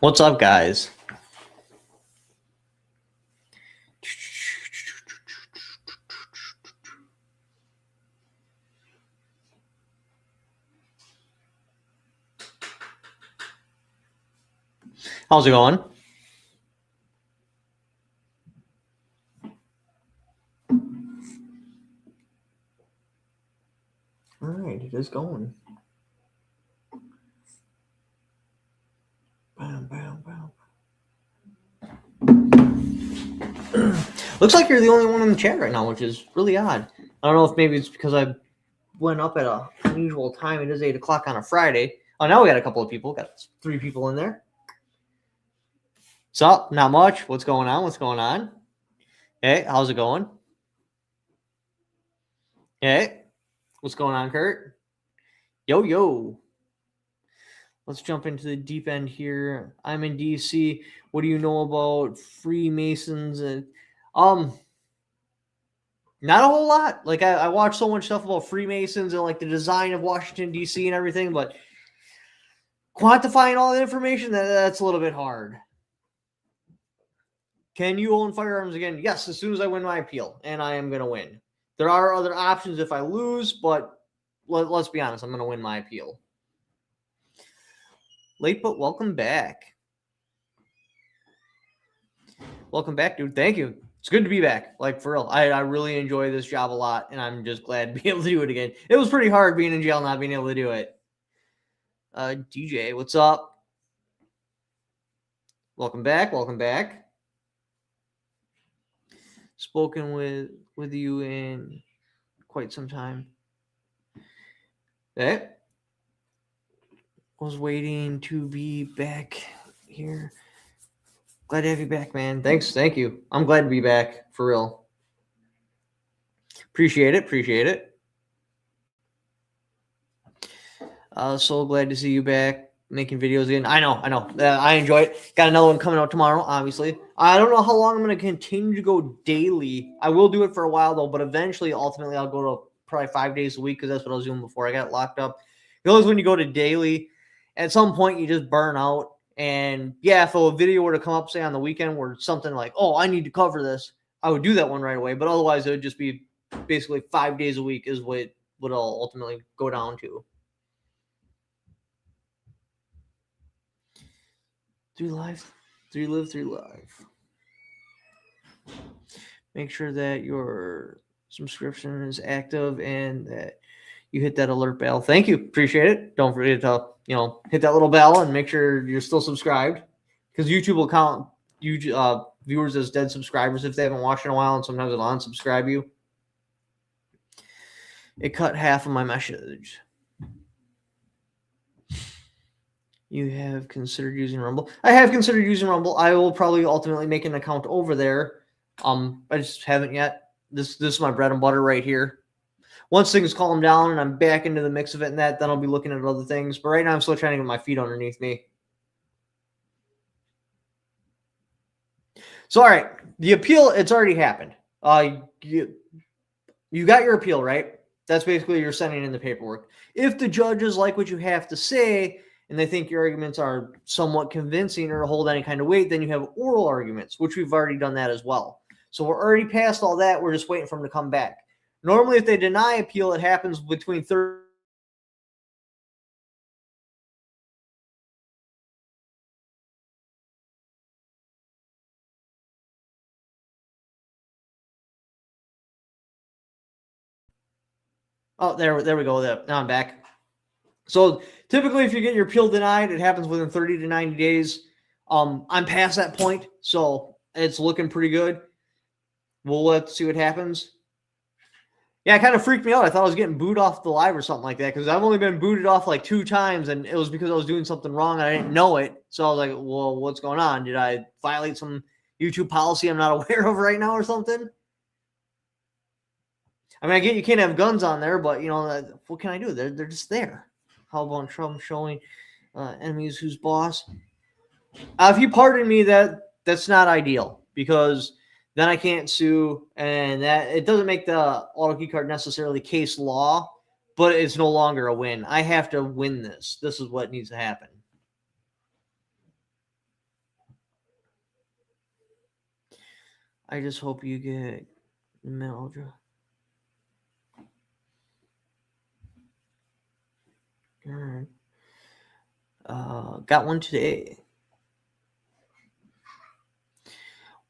What's up, guys? How's it going? All right, it is going. Bam, bam, bam. Looks like you're the only one in the chat right now, which is really odd. I don't know if maybe it's because I went up at an unusual time. It is 8 o'clock on a Friday. Oh, now we got a couple of people. Got 3 people in there. What's up? Not much. What's going on? What's going on? Hey, how's it going? Hey, what's going on, Kurt? Yo, yo. Let's jump into the deep end here. I'm in DC. What do you know about Freemasons? Not a whole lot. Like I watch so much stuff about Freemasons and like the design of Washington DC and everything, but quantifying all the information, that's a little bit hard. Can you own firearms again? Yes, as soon as I win my appeal, and I am going to win. There are other options if I lose, but let's be honest, I'm going to win my appeal. Late, but welcome back. Welcome back, dude. Thank you. It's good to be back. Like, for real. I really enjoy this job a lot, and I'm just glad to be able to do it again. It was pretty hard being in jail, not being able to do it. DJ, what's up? Welcome back. Welcome back. Spoken with you in quite some time. Okay. Was waiting to be back here. Glad to have you back, man. Thanks. Thank you. I'm glad to be back, for real. Appreciate it. Appreciate it. So glad to see you back making videos again. I know. I enjoy it. Got another one coming out tomorrow, obviously. I don't know how long I'm going to continue to go daily. I will do it for a while, though, but eventually, ultimately, I'll go to probably 5 days a week because that's what I was doing before I got locked up. It was when you go to daily, at some point, you just burn out. And yeah, if a video were to come up, say on the weekend, where something like, oh, I need to cover this, I would do that one right away. But otherwise, it would just be basically 5 days a week is what it'll ultimately go down to. Live 3live. Make sure that your subscription is active and that you hit that alert bell. Thank you. Appreciate it. Don't forget to, hit that little bell and make sure you're still subscribed, because YouTube will count viewers as dead subscribers if they haven't watched in a while, and sometimes it'll unsubscribe you. It cut half of my message. You have considered using Rumble? I have considered using Rumble. I will probably ultimately make an account over there. I just haven't yet. This is my bread and butter right here. Once things calm down and I'm back into the mix of it and that, then I'll be looking at other things. But right now I'm still trying to get my feet underneath me. So, all right. The appeal, it's already happened. You got your appeal, right? That's basically you're sending in the paperwork. If the judges like what you have to say and they think your arguments are somewhat convincing or hold any kind of weight, then you have oral arguments, which we've already done that as well. So we're already past all that. We're just waiting for them to come back. Normally, if they deny appeal, it happens between 30. Oh, there we go. Now I'm back. So typically, if you get your appeal denied, it happens within 30 to 90 days. I'm past that point, so it's looking pretty good. Let's see what happens. Yeah, it kind of freaked me out. I thought I was getting booed off the live or something like that, because I've only been booted off like 2 times, and it was because I was doing something wrong and I didn't know it. So I was like, well, what's going on? Did I violate some YouTube policy I'm not aware of right now or something? I mean, I get you can't have guns on there, but, what can I do? They're just there. How about Trump showing enemies who's boss? If you pardon me, that's not ideal, because then I can't sue, and that it doesn't make the auto key card necessarily case law, but it's no longer a win. I have to win this. This is what needs to happen. I just hope you get metal. Alright. Got one today.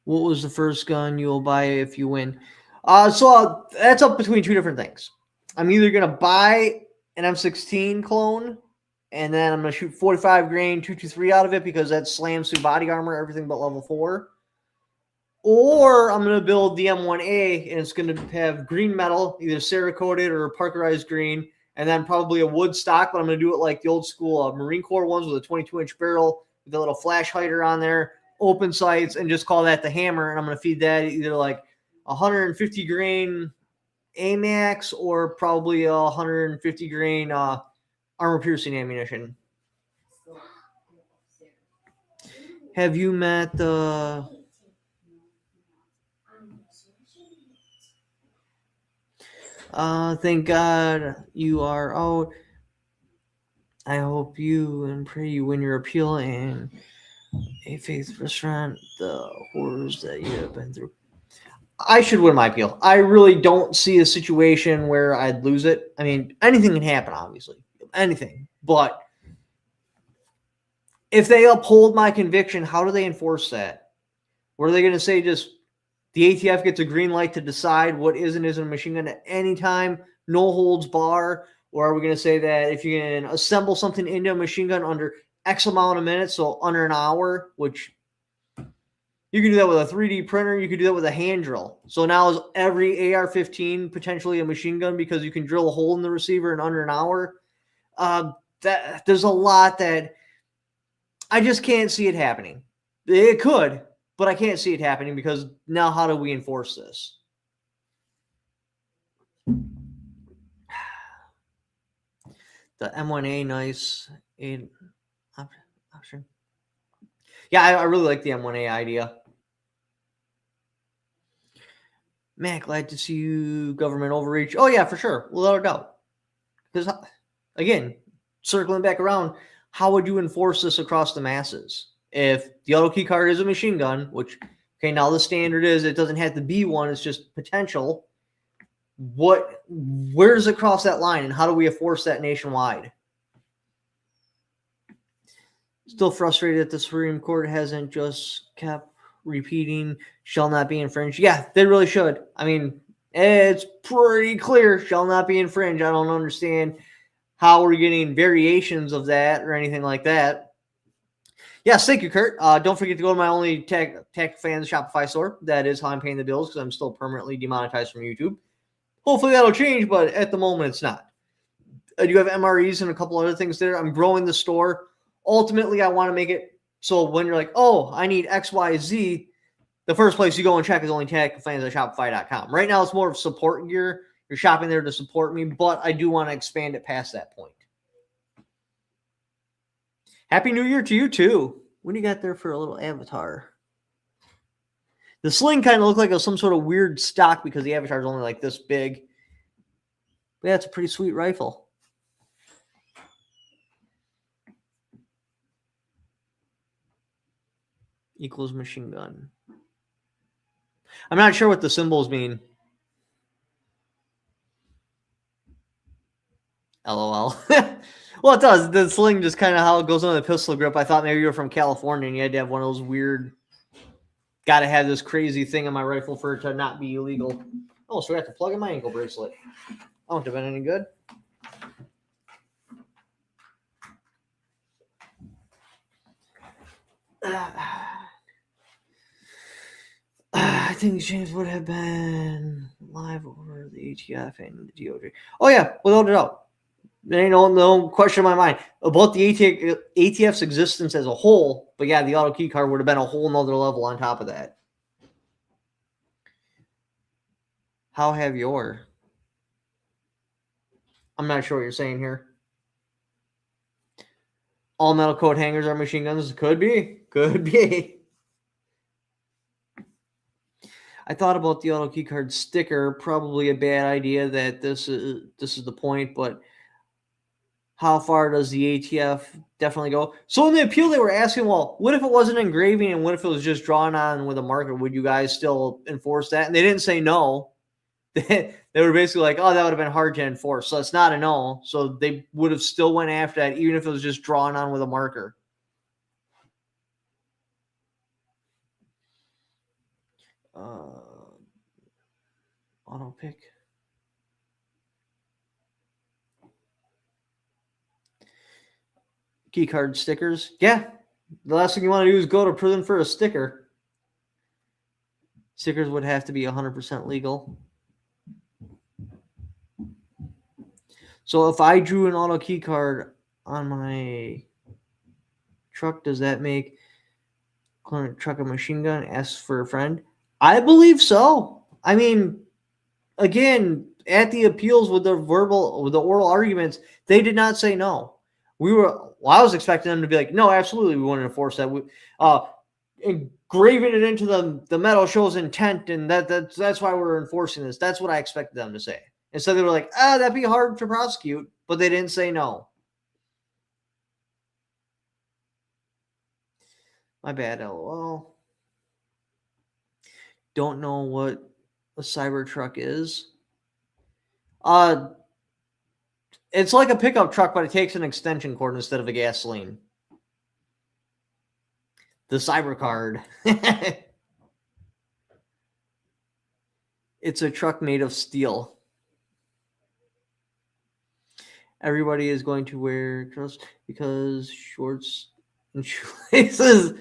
What was the first gun you'll buy if you win? So that's up between two different things. I'm either gonna buy an M16 clone, and then I'm gonna shoot 45 grain 223 out of it because that slams through body armor, everything but level 4. Or I'm gonna build the M1A, and it's gonna have green metal, either Cerakoted or Parkerized green, and then probably a wood stock. But I'm gonna do it like the old school Marine Corps ones with a 22-inch barrel with a little flash hider on there, open sights, and just call that the hammer. And I'm gonna feed that either like 150 grain AMAX or probably a 150 grain armor piercing ammunition. Have you met the? Thank God you are out. I hope you and pray you win your appeal and a faith restaurant the horrors that you have been through. I should win my appeal. I really don't see a situation where I'd lose it. I mean, anything can happen, obviously. Anything. But if they uphold my conviction, how do they enforce that? What are they going to say? Just the ATF gets a green light to decide what is and isn't a machine gun at any time, no holds bar? Or are we going to say that if you can assemble something into a machine gun under X amount of minutes, so under an hour, which you can do that with a 3D printer, you can do that with a hand drill. So now is every AR-15 potentially a machine gun because you can drill a hole in the receiver in under an hour? That there's a lot that I just can't see it happening. It could, but I can't see it happening because now how do we enforce this? The M1A, nice option. Yeah, I really like the M1A idea. Matt, glad to see you, government overreach. Oh, yeah, for sure. Without a doubt. Because, again, circling back around, how would you enforce this across the masses? If the auto key card is a machine gun, which, okay, now the standard is it doesn't have to be one, it's just potential. Where does it cross that line, and how do we enforce that nationwide? Still frustrated that the Supreme Court hasn't just kept repeating shall not be infringed. Yeah, they really should. I mean, it's pretty clear shall not be infringed. I don't understand how we're getting variations of that or anything like that. Yes, thank you, Kurt. Don't forget to go to my only tech fans Shopify store. That is how I'm paying the bills because I'm still permanently demonetized from YouTube. Hopefully that'll change, but at the moment it's not. I do have MREs and a couple other things there. I'm growing the store. Ultimately, I want to make it so when you're like, oh, I need X, Y, Z, the first place you go and check is only techfans@shopify.com. Right now, it's more of support gear. You're shopping there to support me, but I do want to expand it past that point. Happy New Year to you, too. What do you got there for a little avatar? The sling kind of looked like it was some sort of weird stock because the avatar is only like this big. But yeah, it's a pretty sweet rifle. Equals machine gun. I'm not sure what the symbols mean. LOL. Well, it does. The sling just kind of how it goes on the pistol grip. I thought maybe you were from California and you had to have one of those weird, got to have this crazy thing on my rifle for it to not be illegal. Oh, so I have to plug in my ankle bracelet. That wouldn't have been any good. I think the change would have been live over the ATF and the DOJ. Oh, yeah, without a doubt. There ain't no question in my mind about the ATF's existence as a whole. But yeah, the auto key card would have been a whole nother level on top of that. How have your? I'm not sure what you're saying here. All metal coat hangers are machine guns. Could be. Could be. I thought about the auto key card sticker. Probably a bad idea that this is the point, but How far does the ATF definitely go? So in the appeal, they were asking, well, what if it wasn't engraving and what if it was just drawn on with a marker? Would you guys still enforce that? And they didn't say no. They were basically like, oh, that would have been hard to enforce. So it's not a no. So they would have still went after that, even if it was just drawn on with a marker. Auto pick. Key card stickers. Yeah. The last thing you want to do is go to prison for a sticker. Stickers would have to be 100% legal. So if I drew an auto key card on my truck, does that make truck a machine gun? Ask for a friend. I believe so. I mean, again, at the appeals with the oral arguments, they did not say no. I was expecting them to be like, no, absolutely, we want to enforce that. Engraving it into the metal shows intent, and that's why we're enforcing this. That's what I expected them to say. Instead, they were like, that'd be hard to prosecute, but they didn't say no. My bad, LOL. Don't know what a Cybertruck is. It's like a pickup truck, but it takes an extension cord instead of a gasoline. The Cybercard. It's a truck made of steel. Everybody is going to wear clothes because shorts and shoelaces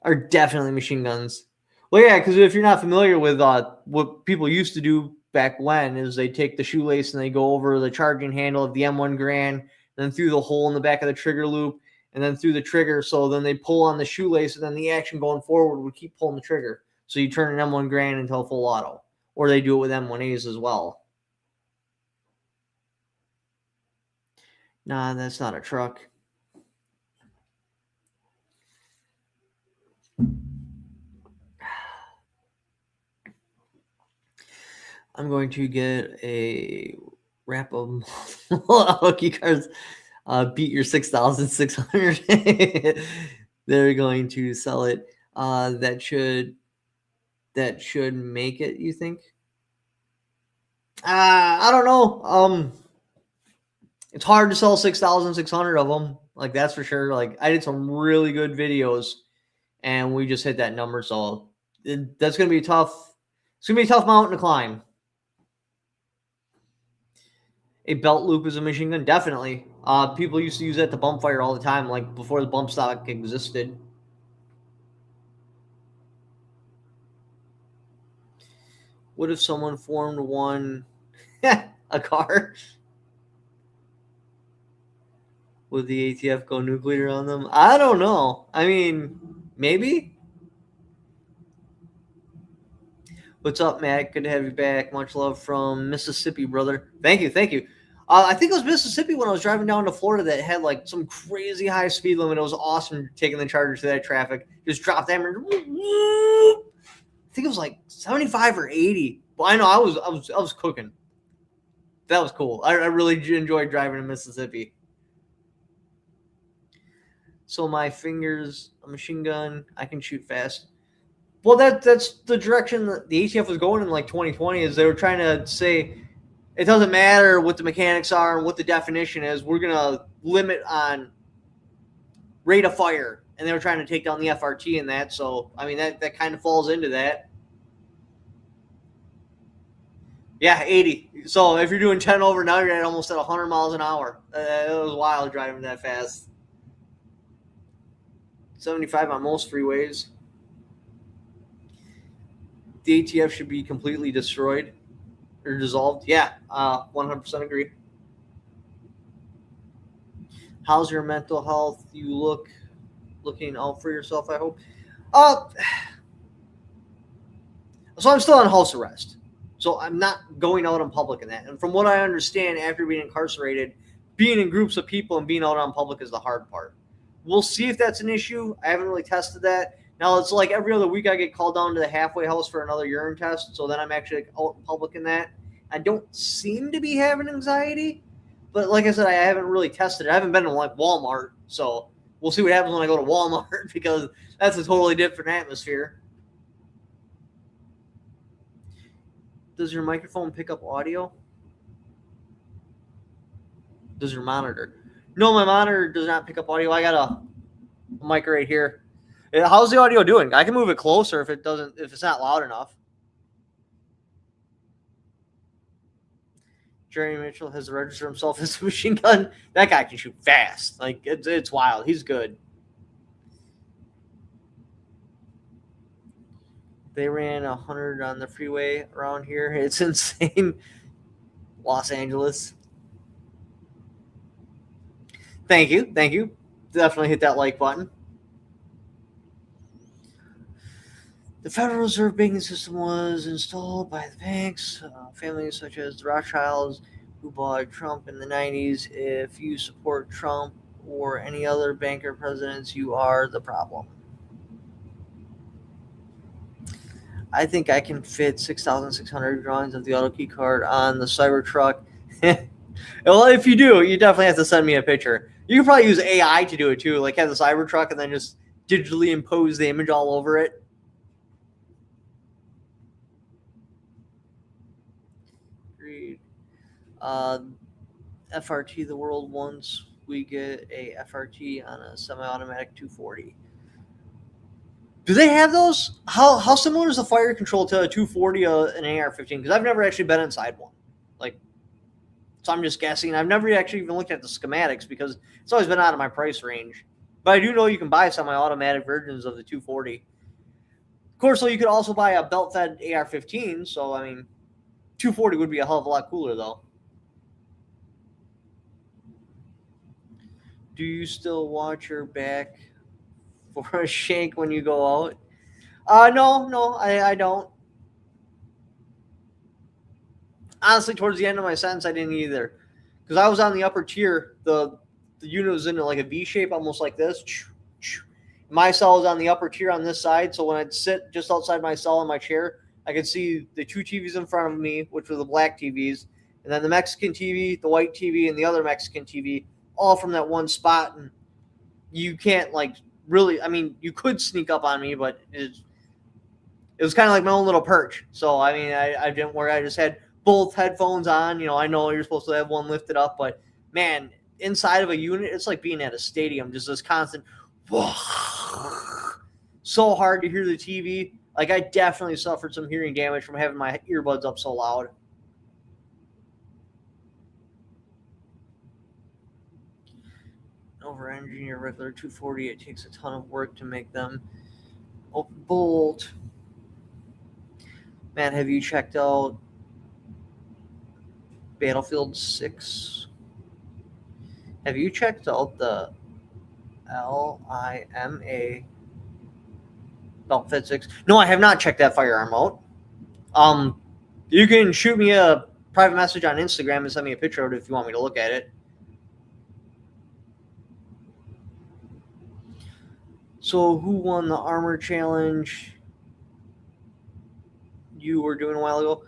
are definitely machine guns. Well, yeah, because if you're not familiar with what people used to do back when, is they take the shoelace and they go over the charging handle of the M1 Garand, then through the hole in the back of the trigger loop, and then through the trigger. So then they pull on the shoelace, and then the action going forward would keep pulling the trigger. So you turn an M1 Garand into a full auto. Or they do it with M1As as well. Nah, that's not a truck. I'm going to get a wrap of key cards. Beat your 6,600. They're going to sell it. That should make it, you think? I don't know. It's hard to sell 6,600 of them. Like, that's for sure. Like, I did some really good videos, and we just hit that number. So that's going to be tough. It's going to be a tough mountain to climb. A belt loop is a machine gun, definitely. People used to use that to bump fire all the time, like before the bump stock existed. What if someone formed one a car? Would the ATF go nuclear on them? I don't know. I mean, maybe. What's up, Matt? Good to have you back. Much love from Mississippi, brother. Thank you. I think it was Mississippi when I was driving down to Florida that had like some crazy high speed limit. It was awesome taking the Charger through that traffic. Just dropped that. I think it was like 75 or 80. But I know I was cooking. That was cool. I really enjoyed driving in Mississippi. So my fingers, a machine gun, I can shoot fast. Well, that's the direction that the ATF was going in like 2020. Is they were trying to say it doesn't matter what the mechanics are and what the definition is. We're gonna limit on rate of fire, and they were trying to take down the FRT in that. So I mean that kind of falls into that. Yeah, 80. So if you're doing 10 over now, you're at almost at 100 miles an hour. It was wild driving that fast. 75 on most freeways. The ATF should be completely destroyed or dissolved. Yeah, 100% agree. How's your mental health? You looking out for yourself, I hope. So I'm still on house arrest. So I'm not going out in public in that. And from what I understand, after being incarcerated, being in groups of people and being out on public is the hard part. We'll see if that's an issue. I haven't really tested that. Now, it's like every other week I get called down to the halfway house for another urine test. So then I'm actually out in public in that. I don't seem to be having anxiety, But like I said, I haven't really tested it. I haven't been to like Walmart, so we'll see what happens when I go to Walmart because that's a totally different atmosphere. Does your microphone pick up audio? Does your monitor? No, my monitor does not pick up audio. I got a mic right here. How's the audio doing? I can move it closer if it's not loud enough. Jerry Mitchell has registered himself as a machine gun. That guy can shoot fast. Like it's wild. He's good. They ran 100 on the freeway around here. It's insane. Los Angeles. Thank you. Definitely hit that like button. The Federal Reserve banking system was installed by the banks, families such as the Rothschilds who bought Trump in the 90s. If you support Trump or any other banker presidents, you are the problem. I think I can fit 6,600 drawings of the auto key card on the Cybertruck. Well, if you do, you definitely have to send me a picture. You can probably use AI to do it too, like have the Cybertruck and then just digitally impose the image all over it. FRT the world once we get a FRT on a semi-automatic 240. Do they have those? How similar is the fire control to a 240 an AR-15? Because I've never actually been inside one. So I'm just guessing. I've never actually even looked at the schematics because it's always been out of my price range. But I do know you can buy semi-automatic versions of the 240. Of course, so you could also buy a belt-fed AR-15. So I mean, 240 would be a hell of a lot cooler though. Do you still watch your back for a shank when you go out? No, I don't. Honestly, towards the end of my sentence, I didn't either, because I was on the upper tier. The unit was in like a V shape, almost like this. My cell was on the upper tier on this side, so when I'd sit just outside my cell in my chair, I could see the two TVs in front of me, which were the black TVs, and then the Mexican TV, the white TV, and the other Mexican TV, all from that one spot. And you can't really. I mean, you could sneak up on me, but it was kind of like my own little perch. So I mean, I didn't worry. I just had both headphones on. I know you're supposed to have one lifted up, but man, inside of a unit, it's like being at a stadium, just this constant, so hard to hear the TV. Like I definitely suffered some hearing damage from having my earbuds up so loud. Over engineer regular 240, it takes a ton of work to make them open bolt. Man, have you checked out Battlefield 6? Have you checked out the LIMA Battlefield 6? No, I have not checked that firearm out. You can shoot me a private message on Instagram and send me a picture of it if you want me to look at it. So who won the armor challenge you were doing a while ago?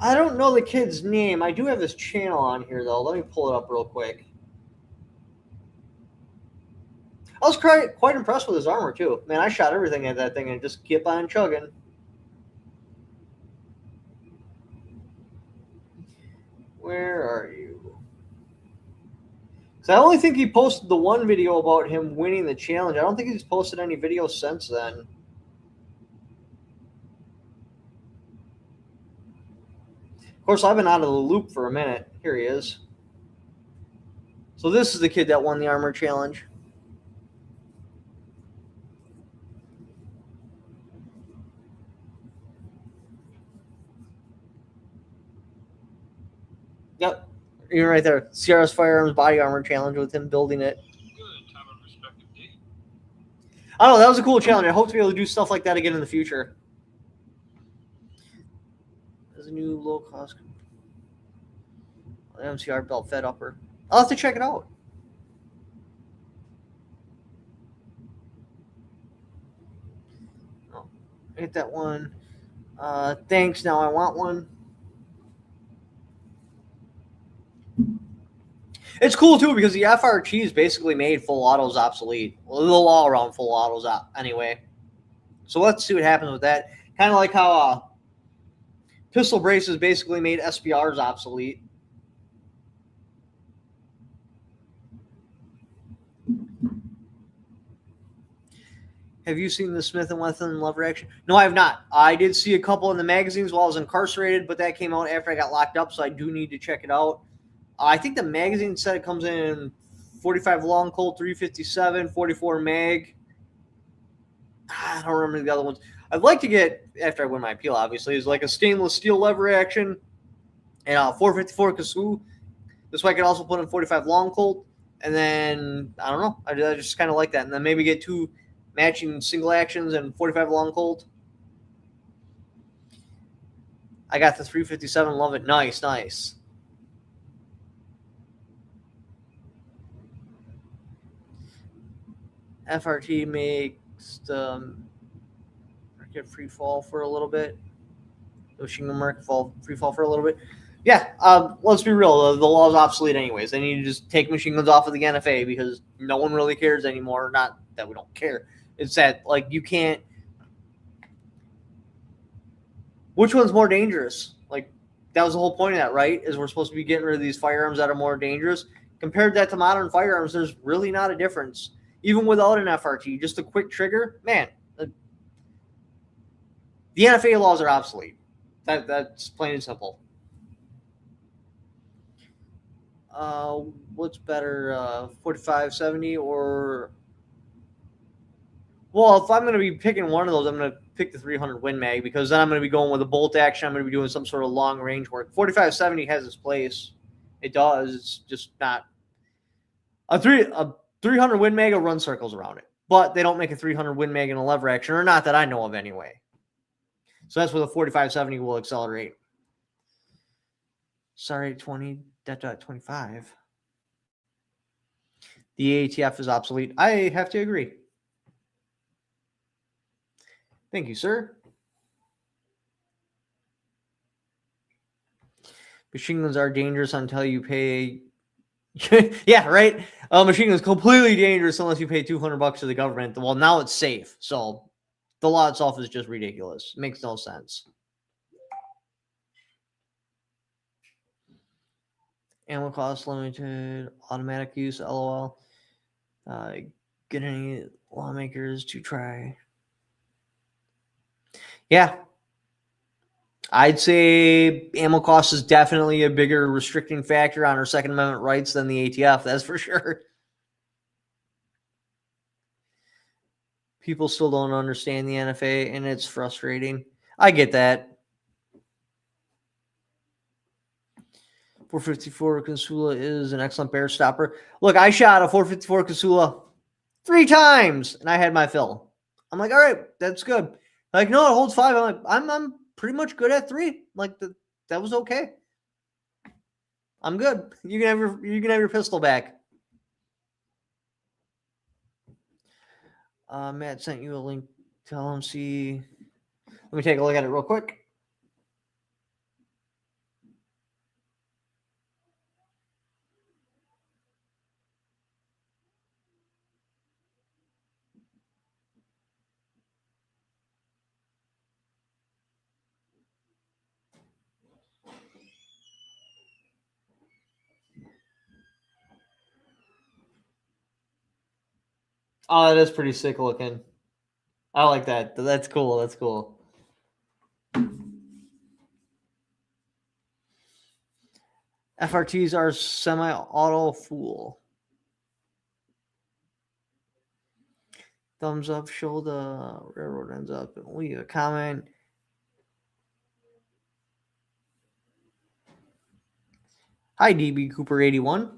I don't know the kid's name. I do have this channel on here, though. Let me pull it up real quick. I was quite impressed with his armor, too. Man, I shot everything at that thing and it just kept on chugging. Where are you? Because I only think he posted the one video about him winning the challenge. I don't think he's posted any videos since then. Of course, I've been out of the loop for a minute. Here he is. So this is the kid that won the armor challenge. Yep. You're right there. Sierra's Firearms Body Armor Challenge with him building it. I don't know. That was a cool challenge. I hope to be able to do stuff like that again in the future. There's a new low-cost MCR belt fed upper. I'll have to check it out. Oh, hit that one. Thanks. Now I want one. It's cool too because the FRTs basically made full autos obsolete. Well, the law around full autos anyway. So let's see what happens with that. Kind of like how pistol braces basically made SBRs obsolete. Have you seen the Smith & Wesson lever action? No, I have not. I did see a couple in the magazines while I was incarcerated, but that came out after I got locked up, so I do need to check it out. I think the magazine said it comes in 45 long Colt, 357, 44 mag. I don't remember the other ones. I'd like to get, after I win my appeal, obviously, is like a stainless steel lever action and a 454 Kasu. This way I could also put in 45 long Colt. And then, I don't know. I just kind of like that. And then maybe get 2 matching single actions and 45 long Colt. I got the 357. Love it. Nice, nice. FRT makes the market free fall for a little bit. The machine gun market free fall for a little bit. Yeah, let's be real. The law is obsolete anyways. They need to just take machine guns off of the NFA because no one really cares anymore. Not that we don't care. It's that, like, you can't. Which one's more dangerous? Like, that was the whole point of that, right? Is we're supposed to be getting rid of these firearms that are more dangerous. Compared that to modern firearms, there's really not a difference. Even without an FRT, just a quick trigger, man. The NFA laws are obsolete. That's plain and simple. What's better, 4570 or? Well, if I'm going to be picking one of those, I'm going to pick the 300 Win Mag because then I'm going to be going with a bolt action. I'm going to be doing some sort of long range work. 4570 has its place. It does. It's just not a 300 Win Mag will run circles around it, but they don't make a 300 Win Mag in a lever action, or not that I know of anyway. So that's where the 4570 will accelerate. Sorry, 25. The ATF is obsolete. I have to agree. Thank you, sir. Machine guns are dangerous until you pay. Yeah, right. Machine guns completely dangerous unless you pay $200 to the government. Well, now it's safe, so the law itself is just ridiculous. It makes no sense. Ammo cost limited, automatic use. LOL. Get any lawmakers to try. Yeah. I'd say ammo cost is definitely a bigger restricting factor on our Second Amendment rights than the ATF. That's for sure. People still don't understand the NFA, and it's frustrating. I get that. 454 Consula is an excellent bear stopper. Look, I shot a 454 Consula 3 times, and I had my fill. I'm like, all right, that's good. Like, no, it holds 5. I'm like, I'm pretty much good at 3. Like, that was okay. I'm good. You can have your pistol back. Matt sent you a link to LMC. Let me take a look at it real quick. Oh, that is pretty sick looking. I like that. That's cool. That's cool. FRTs are semi-auto fool. Thumbs up, show the railroad ends up, and leave a comment. Hi, DB Cooper 81.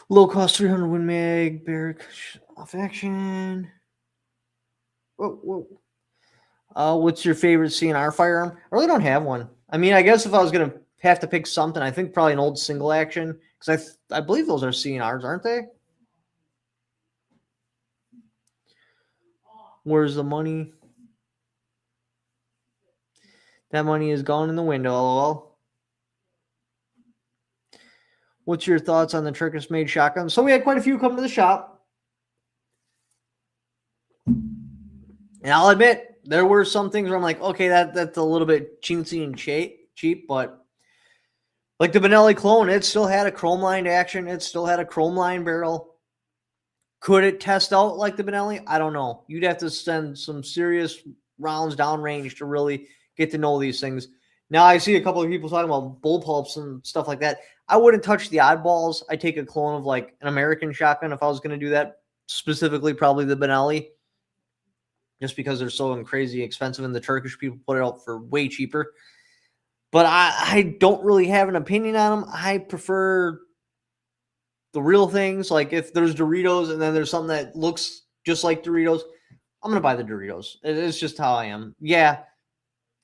Low cost 300 Win Mag, Barrack off action. Whoa. What's your favorite CNR firearm? I really don't have one. I mean, I guess if I was going to have to pick something, I think probably an old single action, because I believe those are CNRs, aren't they? Where's the money? That money is gone in the window, lol. What's your thoughts on the Turkish-made shotgun? So we had quite a few come to the shop. And I'll admit, there were some things where I'm like, okay, that's a little bit chintzy and cheap, but like the Benelli clone, it still had a chrome-lined action. It still had a chrome-lined barrel. Could it test out like the Benelli? I don't know. You'd have to send some serious rounds downrange to really get to know these things. Now I see a couple of people talking about bullpups and stuff like that. I wouldn't touch the oddballs. I'd take a clone of like an American shotgun if I was going to do that. Specifically, probably the Benelli. Just because they're so crazy expensive and the Turkish people put it out for way cheaper. But I don't really have an opinion on them. I prefer the real things. Like if there's Doritos and then there's something that looks just like Doritos, I'm going to buy the Doritos. It's just how I am. Yeah,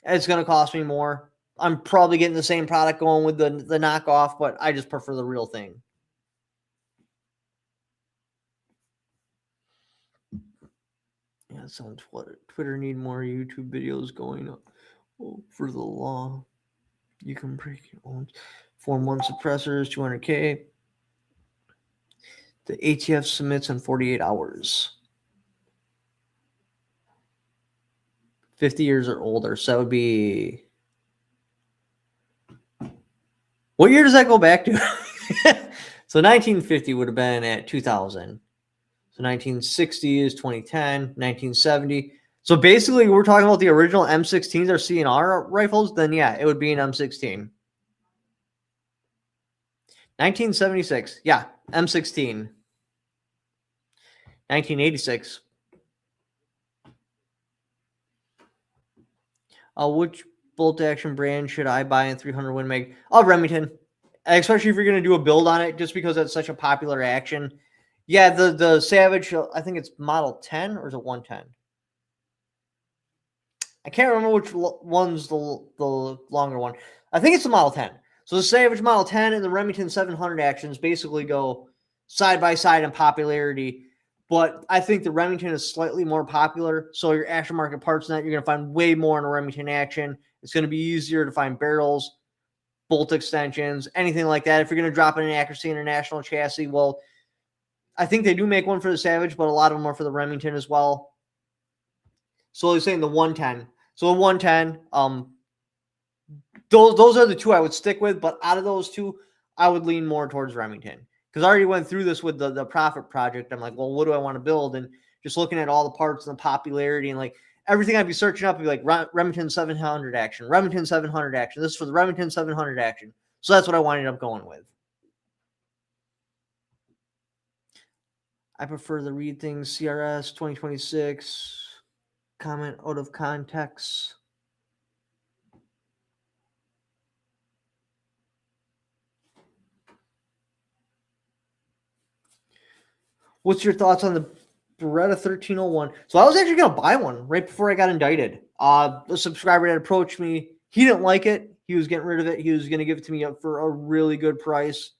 it's going to cost me more. I'm probably getting the same product going with the knockoff, but I just prefer the real thing. Yeah, it's on Twitter. Twitter need more YouTube videos going up for the law. You can break your own. Form 1 suppressors, 200K. The ATF submits in 48 hours. 50 years or older. So that would be... What year does that go back to? So 1950 would have been at 2000. So 1960 is 2010, 1970. So basically, we're talking about the original M16s or CNR rifles. Then yeah, it would be an M16. 1976, yeah, M16. 1986. Which bolt action brand should I buy in 300 Win Mag? Remington, especially if you're going to do a build on it, just because it's such a popular action. Yeah, the Savage, I think it's model 10 or is it 110? I can't remember which one's the longer one. I think it's the Model 10. So the Savage Model 10 and the Remington 700 actions basically go side by side in popularity. But I think the Remington is slightly more popular. So your aftermarket parts in that, you're going to find way more in a Remington action. It's going to be easier to find barrels, bolt extensions, anything like that. If you're going to drop in an Accuracy International chassis, well, I think they do make one for the Savage, but a lot of them are for the Remington as well. So they're saying the 110. So the 110, those are the two I would stick with. But out of those two, I would lean more towards Remington. Because I already went through this with the Profit project. I'm like, well, what do I want to build? And just looking at all the parts and the popularity and like everything I'd be searching up would be like Remington 700 action, Remington 700 action. This is for the Remington 700 action. So that's what I ended up going with. I prefer the Read Things CRS 2026. Comment out of context. What's your thoughts on the Beretta 1301? So I was actually going to buy one right before I got indicted. The subscriber had approached me. He didn't like it. He was getting rid of it. He was going to give it to me for a really good price.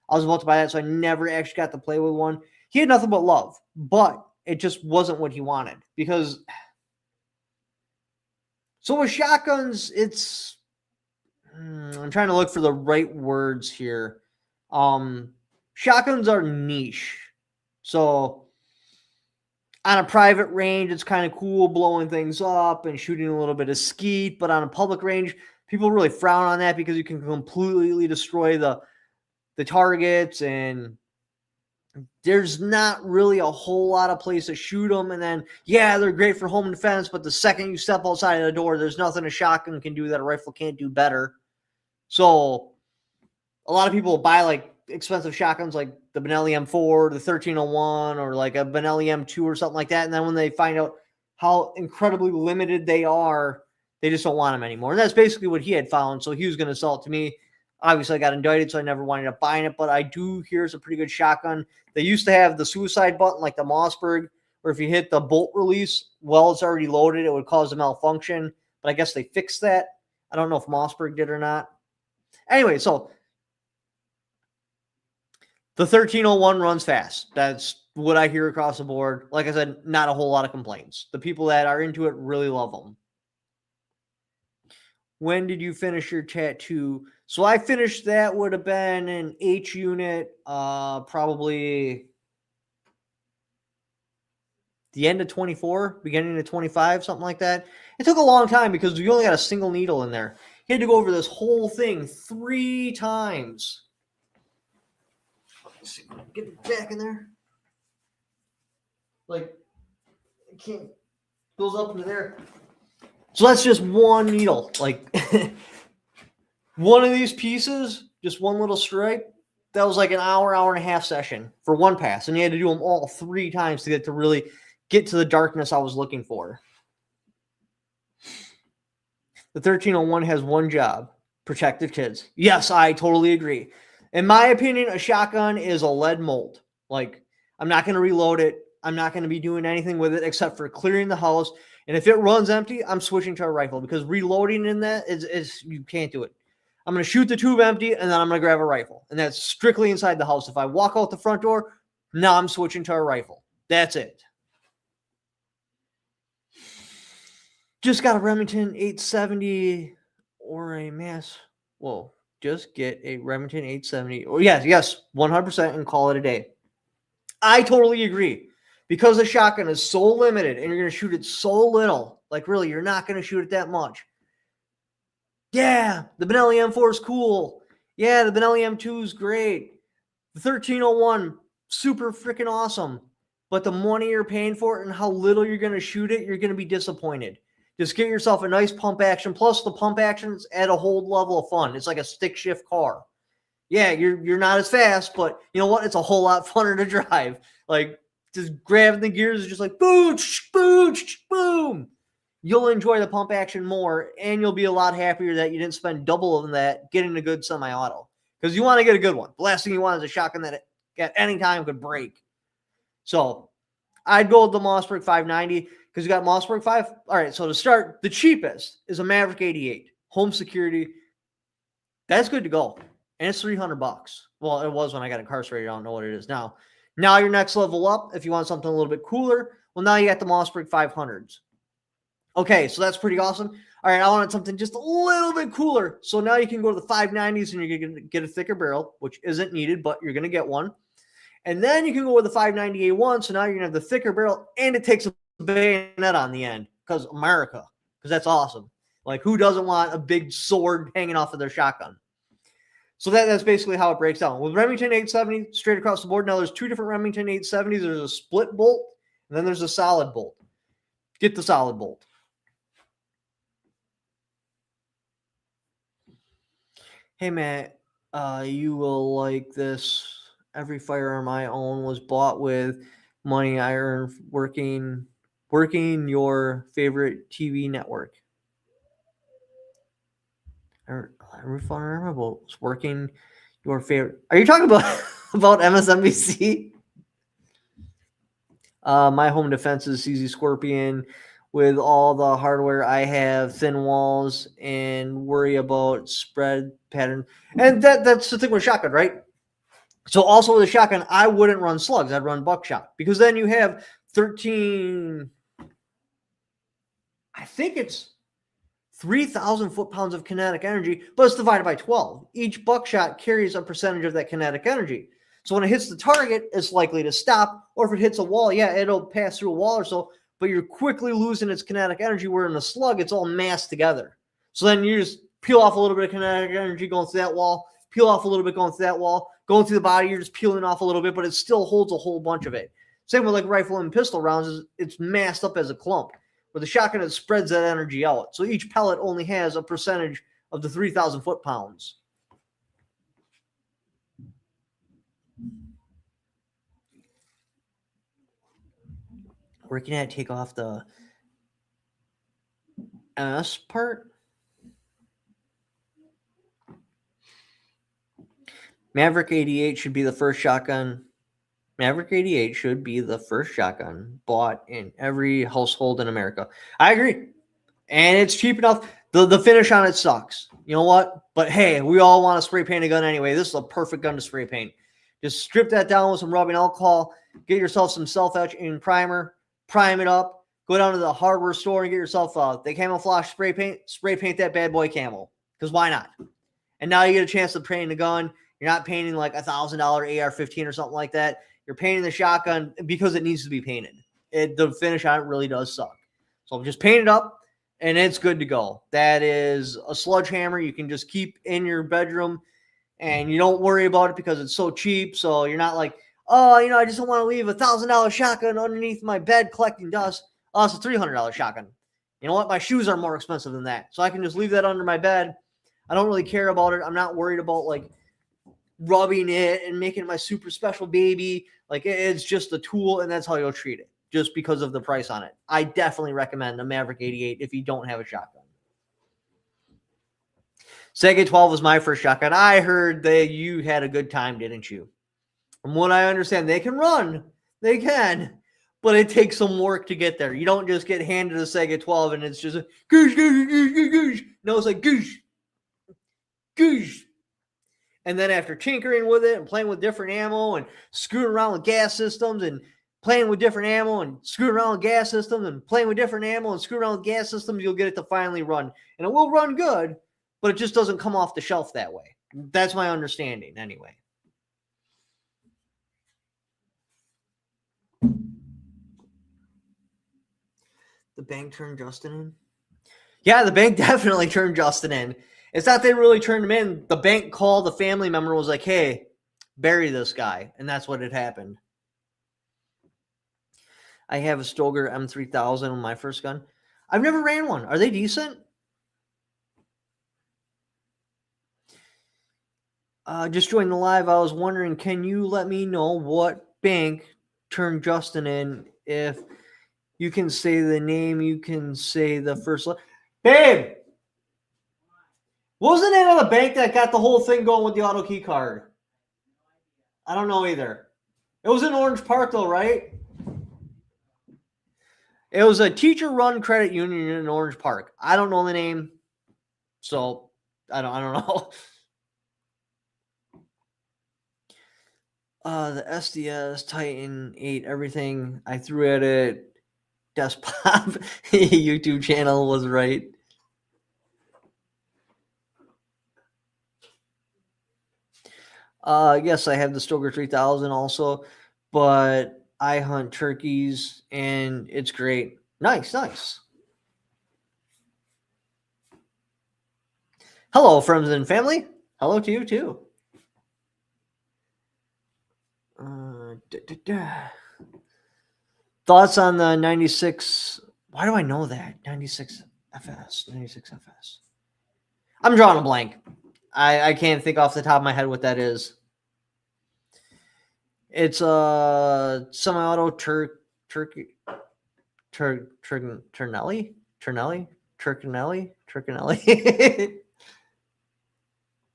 I was about to buy that, so I never actually got to play with one. He had nothing but love, but it just wasn't what he wanted. Because, so with shotguns, it's, I'm trying to look for the right words here. Shotguns are niche. So on a private range, it's kind of cool blowing things up and shooting a little bit of skeet. But on a public range, people really frown on that because you can completely destroy the targets, and there's not really a whole lot of place to shoot them. And then, yeah, they're great for home defense, but the second you step outside of the door, there's nothing a shotgun can do that a rifle can't do better. So a lot of people buy like expensive shotguns like the Benelli M4, the 1301, or like a Benelli M2 or something like that. And then when they find out how incredibly limited they are, they just don't want them anymore. And that's basically what he had found. So he was going to sell it to me. Obviously, I got indicted, so I never wound up buying it. But I do hear it's a pretty good shotgun. They used to have the suicide button like the Mossberg, where if you hit the bolt release while it's already loaded, it would cause a malfunction. But I guess they fixed that. I don't know if Mossberg did or not. Anyway, so the 1301 runs fast. That's what I hear across the board. Like I said, not a whole lot of complaints. The people that are into it really love them. When did you finish your tattoo? So I finished that would have been an H unit, probably the end of 24, beginning of 25, something like that. It took a long time because we only got a single needle in there. You had to go over this whole thing 3 times. Let's see, get it back in there. Like, it can't, goes up into there. So that's just one needle. Like, one of these pieces, just one little stripe, that was like an hour, hour and a half session for one pass. And you had to do them all 3 times to really get to the darkness I was looking for. The 1301 has one job: protect the kids. Yes, I totally agree. In my opinion, a shotgun is a lead mold. Like, I'm not going to reload it. I'm not going to be doing anything with it except for clearing the house. And if it runs empty, I'm switching to a rifle, because reloading in that is you can't do it. I'm going to shoot the tube empty, and then I'm going to grab a rifle. And that's strictly inside the house. If I walk out the front door, now I'm switching to a rifle. That's it. Just got a Remington 870 or a mass. Whoa. Just get a Remington 870. Oh, yes, 100%, and call it a day. I totally agree. Because the shotgun is so limited and you're going to shoot it so little. Like, really, you're not going to shoot it that much. Yeah, the Benelli M4 is cool. Yeah, the Benelli M2 is great. The 1301, super freaking awesome. But the money you're paying for it and how little you're going to shoot it, you're going to be disappointed. Just get yourself a nice pump action. Plus, the pump actions add a whole level of fun. It's like a stick shift car. Yeah, you're not as fast, but you know what? It's a whole lot funner to drive. Like, just grabbing the gears is just like boom, boom, boom. You'll enjoy the pump action more, and you'll be a lot happier that you didn't spend double of that getting a good semi-auto. Because you want to get a good one. The last thing you want is a shotgun that at any time could break. So I'd go with the Mossberg 590 because you got Mossberg 5. All right, so to start, the cheapest is a Maverick 88. Home security. That's good to go. And it's $300. Well, it was when I got incarcerated. I don't know what it is now. Now your next level up, if you want something a little bit cooler, well, now you got the Mossberg 500s. Okay, so that's pretty awesome. All right, I wanted something just a little bit cooler. So now you can go to the 590s and you're going to get a thicker barrel, which isn't needed, but you're going to get one. And then you can go with the 590A1. So now you're going to have the thicker barrel, and it takes a bayonet on the end because America, because that's awesome. Like, who doesn't want a big sword hanging off of their shotgun? So that's basically how it breaks down. With Remington 870, straight across the board. Now there's 2 different Remington 870s. There's a split bolt, and then there's a solid bolt. Get the solid bolt. Hey, Matt, you will like this. Every firearm I own was bought with money I earned working your favorite TV network. Every firearm I bought was working your favorite. Are you talking about MSNBC? My home defense is CZ Scorpion. With all the hardware I have, thin walls, and worry about spread pattern. And that's the thing with shotgun, right? So also with a shotgun, I wouldn't run slugs. I'd run buckshot. Because then you have 13, I think it's 3,000 foot-pounds of kinetic energy, but it's divided by 12. Each buckshot carries a percentage of that kinetic energy. So when it hits the target, it's likely to stop. Or if it hits a wall, yeah, it'll pass through a wall or so, but you're quickly losing its kinetic energy, where in the slug, it's all massed together. So then you just peel off a little bit of kinetic energy going through that wall, peel off a little bit going through that wall, going through the body, you're just peeling off a little bit, but it still holds a whole bunch of it. Same with like rifle and pistol rounds, it's massed up as a clump. With the shotgun, it spreads that energy out. So each pellet only has a percentage of the 3,000 foot-pounds. Where can I take off the S part? Maverick 88 should be the first shotgun. Maverick 88 should be the first shotgun bought in every household in America. I agree. And it's cheap enough. The finish on it sucks. You know what? But hey, we all want to spray paint a gun anyway. This is a perfect gun to spray paint. Just strip that down with some rubbing alcohol. Get yourself some self-etch and primer. Prime it up. Go down to the hardware store and get yourself the camouflage spray paint. Spray paint that bad boy camel. Because why not? And now you get a chance to paint a gun. You're not painting like $1,000 AR-15 or something like that. You're painting the shotgun because it needs to be painted. The finish on it really does suck. So just paint it up, and it's good to go. That is a sledgehammer you can just keep in your bedroom, and you don't worry about it because it's so cheap. So you're not like, oh, I just don't want to leave $1,000 shotgun underneath my bed collecting dust. Oh, it's a $300 shotgun. You know what? My shoes are more expensive than that. So I can just leave that under my bed. I don't really care about it. I'm not worried about like rubbing it and making it my super special baby. Like it's just a tool, and that's how you'll treat it just because of the price on it. I definitely recommend the Maverick 88 if you don't have a shotgun. Sega 12 was my first shotgun. I heard that you had a good time, didn't you? From what I understand, they can run. They can. But it takes some work to get there. You don't just get handed a Sega 12 and it's just a goosh, goosh, goosh, goosh, goosh. No, it's like goosh, goosh. And then after tinkering with it and playing with different ammo and screwing around with gas systems and playing with different ammo and screwing around with gas systems and playing with different ammo and screwing around with gas systems, you'll get it to finally run. And it will run good, but it just doesn't come off the shelf that way. That's my understanding anyway. The bank turned Justin in? Yeah, the bank definitely turned Justin in. It's not they really turned him in. The bank called the family member and was like, hey, bury this guy. And that's what had happened. I have a Stoeger M3000 on my first gun. I've never ran one. Are they decent? Just joined the live. I was wondering, can you let me know what bank turned Justin in? If you can say the name, you can say the first letter. Babe! What was the name of the bank that got the whole thing going with the auto key card? I don't know either. It was in Orange Park though, right? It was a teacher-run credit union in Orange Park. I don't know the name, so I don't know. The SDS Titan 8, everything I threw at it. Desktop YouTube channel was right. Yes, I have the Stoeger 3000 also, but I hunt turkeys and it's great. Nice, nice. Hello, friends and family. Hello to you too. Thoughts on the 96? Why do I know that? 96 FS, 96 FS. I'm drawing a blank. I can't think off the top of my head what that is. It's a semi-auto Turnelli.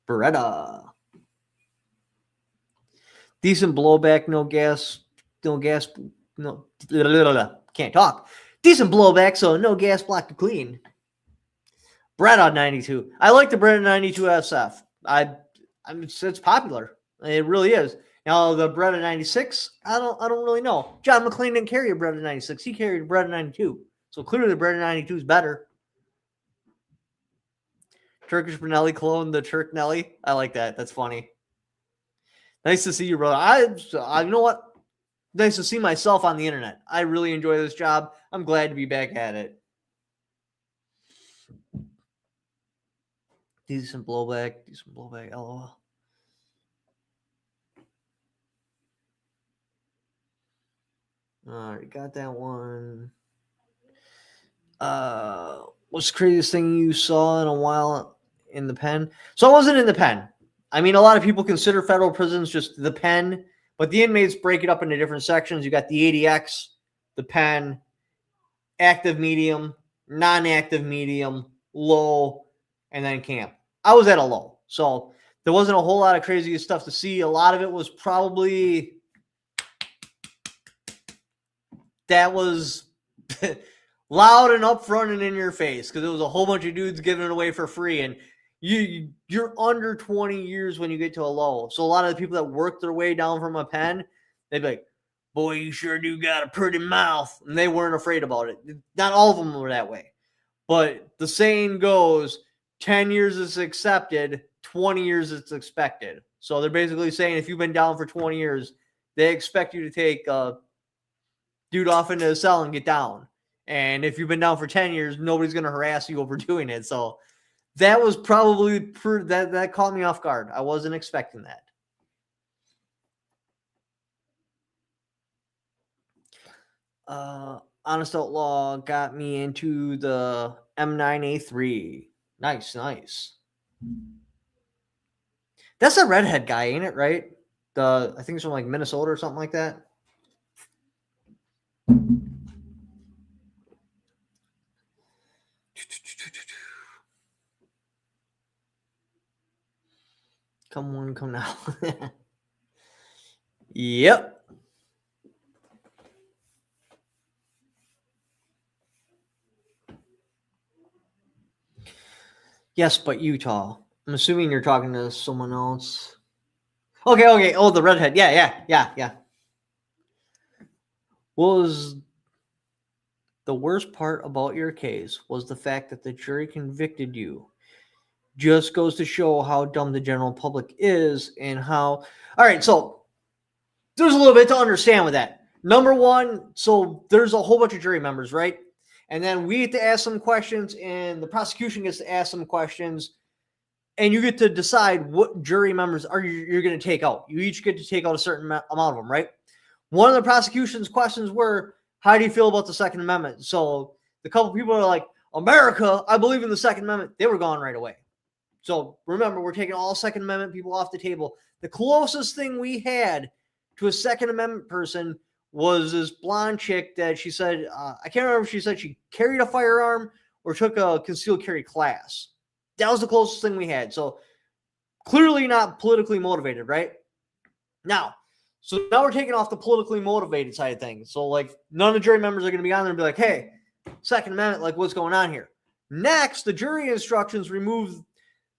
Beretta. Decent blowback, no gas, no, can't talk. Decent blowback, so no gas block to clean. Beretta 92. I like the Beretta 92 SF. It's popular. It really is. Now the Beretta 96, I don't really know. John McClane didn't carry a Beretta 96. He carried a Beretta 92. So clearly the Beretta 92 is better. Turkish Brunelli clone, the Turk Nelly. I like that. That's funny. Nice to see you, brother. I you know what? Nice to see myself on the internet. I really enjoy this job. I'm glad to be back at it. Decent blowback, LOL. All right, got that one. What's the craziest thing you saw in a while in the pen? So I wasn't in the pen. I mean, a lot of people consider federal prisons just the pen, but the inmates break it up into different sections. You got the ADX, the pen, active medium, non-active medium, low, and then camp. I was at a low. So there wasn't a whole lot of crazy stuff to see. A lot of it was probably that was loud and upfront and in your face because it was a whole bunch of dudes giving it away for free. And You're under 20 years when you get to a low. So a lot of the people that work their way down from a pen, they'd be like, boy, you sure do got a pretty mouth. And they weren't afraid about it. Not all of them were that way. But the saying goes, 10 years is accepted, 20 years is expected. So they're basically saying if you've been down for 20 years, they expect you to take dude off into a cell and get down. And if you've been down for 10 years, nobody's going to harass you over doing it. So that was probably that caught me off guard. I wasn't expecting that. Honest Outlaw got me into the M9A3. Nice. That's a redhead guy, ain't it? Right? I think it's from like Minnesota or something like that. Come on, come now. Yep. Yes, but Utah. I'm assuming you're talking to someone else. Okay. Oh, the redhead. Yeah. What was the worst part about your case was the fact that the jury convicted you. Just goes to show how dumb the general public is and how. All right, so there's a little bit to understand with that. Number one, so there's a whole bunch of jury members, right? And then we get to ask some questions, and the prosecution gets to ask some questions, and you get to decide what jury members you're going to take out. You each get to take out a certain amount of them, right? One of the prosecution's questions were, how do you feel about the Second Amendment? So the couple people are like, America, I believe in the Second Amendment. They were gone right away. So remember, we're taking all Second Amendment people off the table. The closest thing we had to a Second Amendment person was this blonde chick that she said, I can't remember if she said she carried a firearm or took a concealed carry class. That was the closest thing we had. So clearly not politically motivated, right? Now we're taking off the politically motivated side of things. So like none of the jury members are going to be on there and be like, hey, Second Amendment, like what's going on here? Next, the jury instructions remove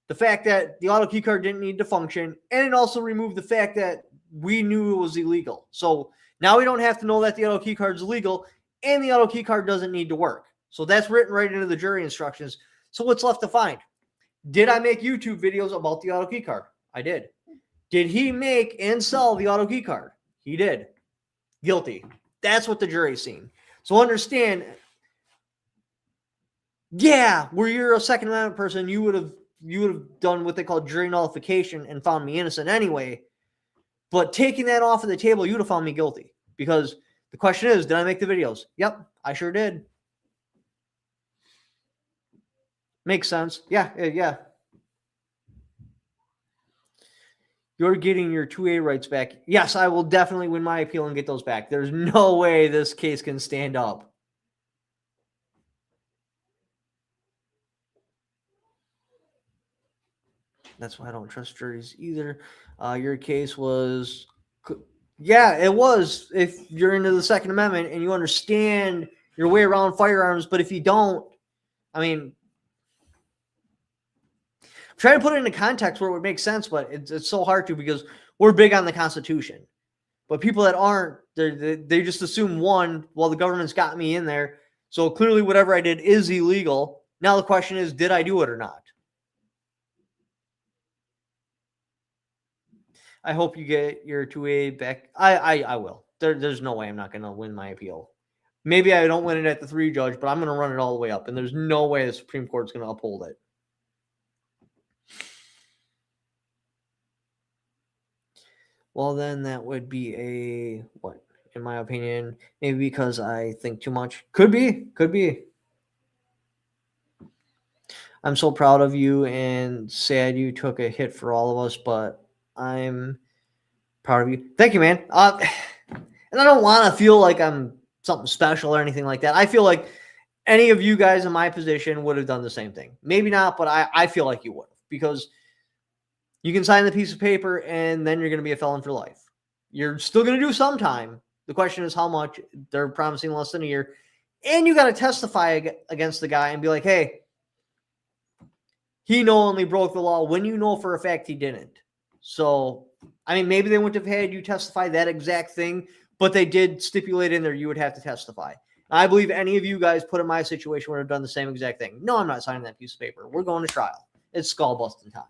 the fact that the auto key card didn't need to function, and it also removed the fact that we knew it was illegal. So now we don't have to know that the auto key card is illegal, and the auto key card doesn't need to work. So that's written right into the jury instructions. So what's left to find? Did I make YouTube videos about the auto key card? I did. Did he make and sell the auto key card? He did. Guilty. That's what the jury's seen. So understand, yeah, were you a Second Amendment person, you would have done what they call jury nullification and found me innocent anyway. But taking that off of the table, you would have found me guilty. Because the question is, did I make the videos? Yep, I sure did. Makes sense. Yeah. You're getting your 2A rights back. Yes, I will definitely win my appeal and get those back. There's no way this case can stand up. That's why I don't trust juries either. Your case was, yeah, it was. If you're into the Second Amendment and you understand your way around firearms, but if you don't, I mean, I'm trying to put it into context where it would make sense, but it's so hard to because we're big on the Constitution. But people that aren't, they just assume one, well, the government's got me in there. So clearly whatever I did is illegal. Now the question is, did I do it or not? I hope you get your 2A back. I will. There's no way I'm not going to win my appeal. Maybe I don't win it at the 3 judge, but I'm going to run it all the way up. And there's no way the Supreme Court's going to uphold it. Well, then that would be a, what, in my opinion, maybe because I think too much. Could be. I'm so proud of you and sad you took a hit for all of us, but I'm proud of you. Thank you, man. And I don't want to feel like I'm something special or anything like that. I feel like any of you guys in my position would have done the same thing. Maybe not, but I feel like you would have, because you can sign the piece of paper and then you're going to be a felon for life. You're still going to do some time. The question is how much. They're promising less than a year. And you got to testify against the guy and be like, hey, he knowingly broke the law when you know for a fact he didn't. So, I mean, maybe they wouldn't have had you testify that exact thing, but they did stipulate in there you would have to testify. I believe any of you guys put in my situation would have done the same exact thing. No, I'm not signing that piece of paper. We're going to trial. It's skull busting time.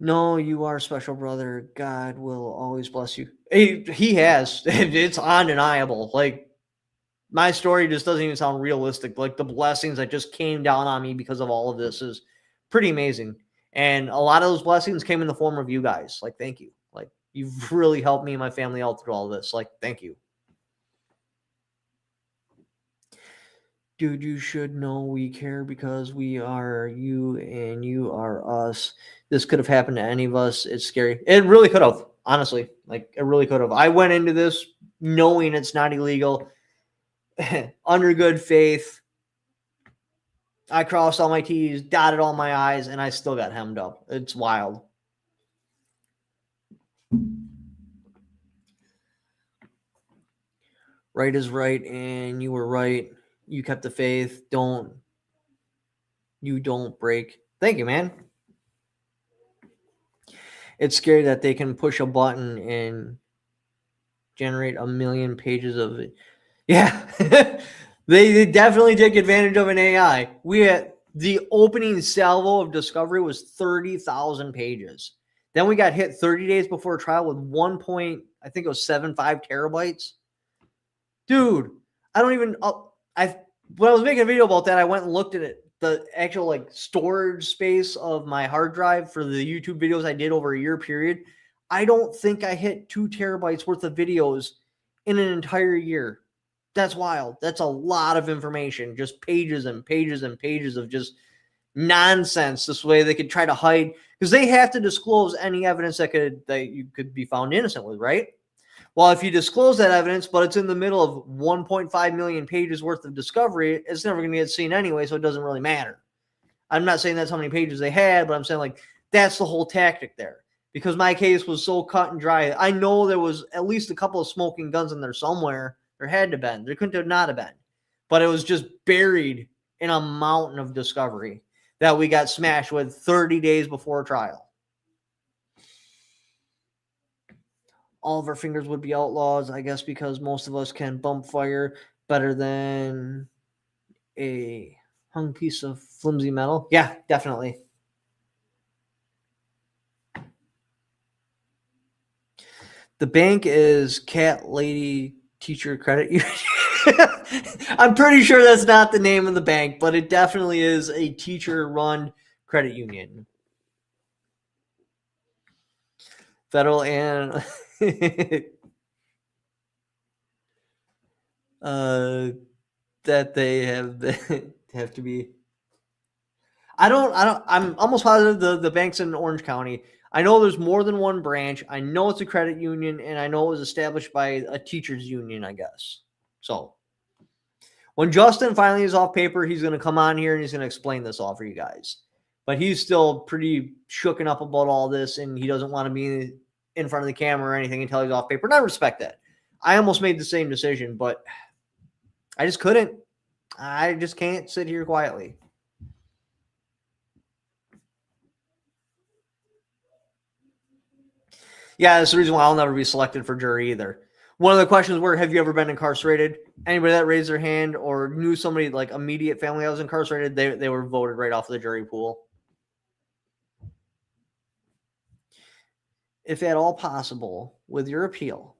No, you are special, brother. God will always bless you. He has. It's undeniable. Like, my story just doesn't even sound realistic. Like, the blessings that just came down on me because of all of this is pretty amazing. And a lot of those blessings came in the form of you guys. Like, thank you. Like, you've really helped me and my family out through all this. Like, thank you. Dude, you should know we care because we are you and you are us. This could have happened to any of us. It's scary. It really could have, honestly. Like, it really could have. I went into this knowing it's not illegal, under good faith. I crossed all my T's, dotted all my I's, and I still got hemmed up. It's wild. Right is right, and you were right. You kept the faith. You don't break. Thank you, man. It's scary that they can push a button and generate 1 million pages of it. Yeah. They definitely take advantage of an AI. We had the opening salvo of Discovery was 30,000 pages. Then we got hit 30 days before trial with 1.75 terabytes. Dude, I don't even. When I was making a video about that, I went and looked at it, the actual like storage space of my hard drive for the YouTube videos I did over a year period. I don't think I hit 2 terabytes worth of videos in an entire year. That's wild. That's a lot of information, just pages and pages and pages of just nonsense. This way they could try to hide, because they have to disclose any evidence that you could be found innocent with, right? Well, if you disclose that evidence, but it's in the middle of 1.5 million pages worth of discovery, it's never going to get seen anyway, so it doesn't really matter. I'm not saying that's how many pages they had, but I'm saying, like, that's the whole tactic there. Because my case was so cut and dry. I know there was at least a couple of smoking guns in there somewhere. There had to have been. There couldn't have not have been. But it was just buried in a mountain of discovery that we got smashed with 30 days before trial. All of our fingers would be outlaws, I guess, because most of us can bump fire better than a hung piece of flimsy metal. Yeah, definitely. The bank is Cat Lady Teacher Credit Union. I'm pretty sure that's not the name of the bank, but it definitely is a teacher-run credit union. Federal and that they have to be. I'm almost positive the bank's in Orange County. I know there's more than one branch. I know it's a credit union, and I know it was established by a teachers union, I guess. So when Justin finally is off paper, he's going to come on here and he's going to explain this all for you guys. But he's still pretty shooken up about all this, and he doesn't want to be in front of the camera or anything until he's off paper. And I respect that. I almost made the same decision, but I just couldn't. I just can't sit here quietly. Yeah, that's the reason why I'll never be selected for jury either. One of the questions were, have you ever been incarcerated? Anybody that raised their hand or knew somebody like immediate family that was incarcerated, they were voted right off the jury pool. If at all possible, with your appeal,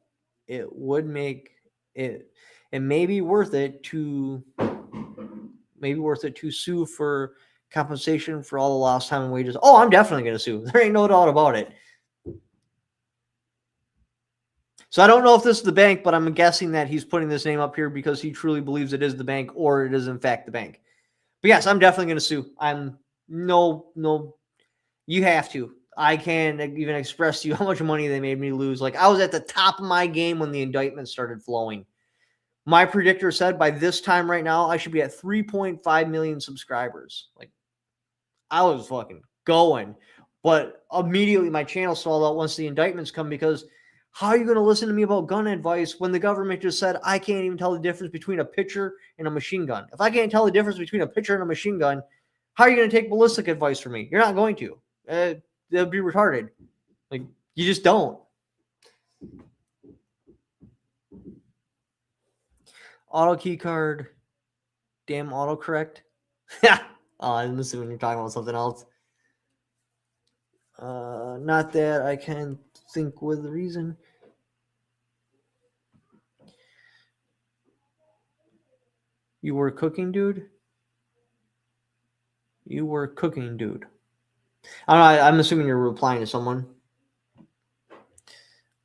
it would make it may be worth it to sue for compensation for all the lost time and wages. Oh, I'm definitely going to sue. There ain't no doubt about it. So I don't know if this is the bank, but I'm guessing that he's putting this name up here because he truly believes it is the bank, or it is in fact the bank. But yes, I'm definitely going to sue. You have to. I can't even express to you how much money they made me lose. Like, I was at the top of my game when the indictment started flowing. My predictor said by this time right now, I should be at 3.5 million subscribers. Like, I was fucking going. But immediately my channel stalled out once the indictments come, because How are you going to listen to me about gun advice when the government just said I can't even tell the difference between a pitcher and a machine gun? If I can't tell the difference between a pitcher and a machine gun, how are you going to take ballistic advice from me? You're not going to. They'll be retarded. Like, you just don't. Auto key card. Damn autocorrect. Yeah. I'm assuming you're talking about something else. Not that I can think with reason. You were cooking, dude? You were cooking, dude. I don't know, I'm assuming you're replying to someone.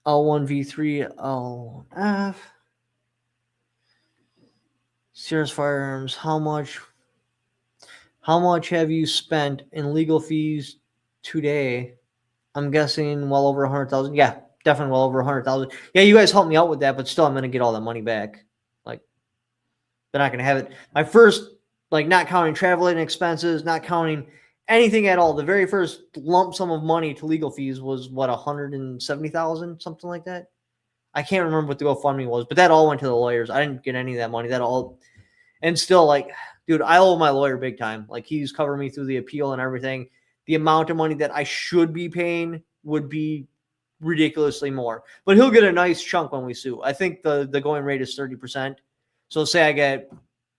L1V3 LF. Sears Firearms. How much have you spent in legal fees today? I'm guessing well over 100,000. Yeah, definitely well over 100,000. Yeah, you guys helped me out with that, but still, I'm gonna get all that money back. Like, they're not gonna have it. My first, like, not counting traveling expenses, not counting anything at all. The very first lump sum of money to legal fees was what, 170,000, something like that. I can't remember what the GoFundMe was, but that all went to the lawyers. I didn't get any of that money. That all, and still, like, dude, I owe my lawyer big time. Like, he's covering me through the appeal and everything. The amount of money that I should be paying would be ridiculously more. But he'll get a nice chunk when we sue. I think the going rate is 30%. So say I get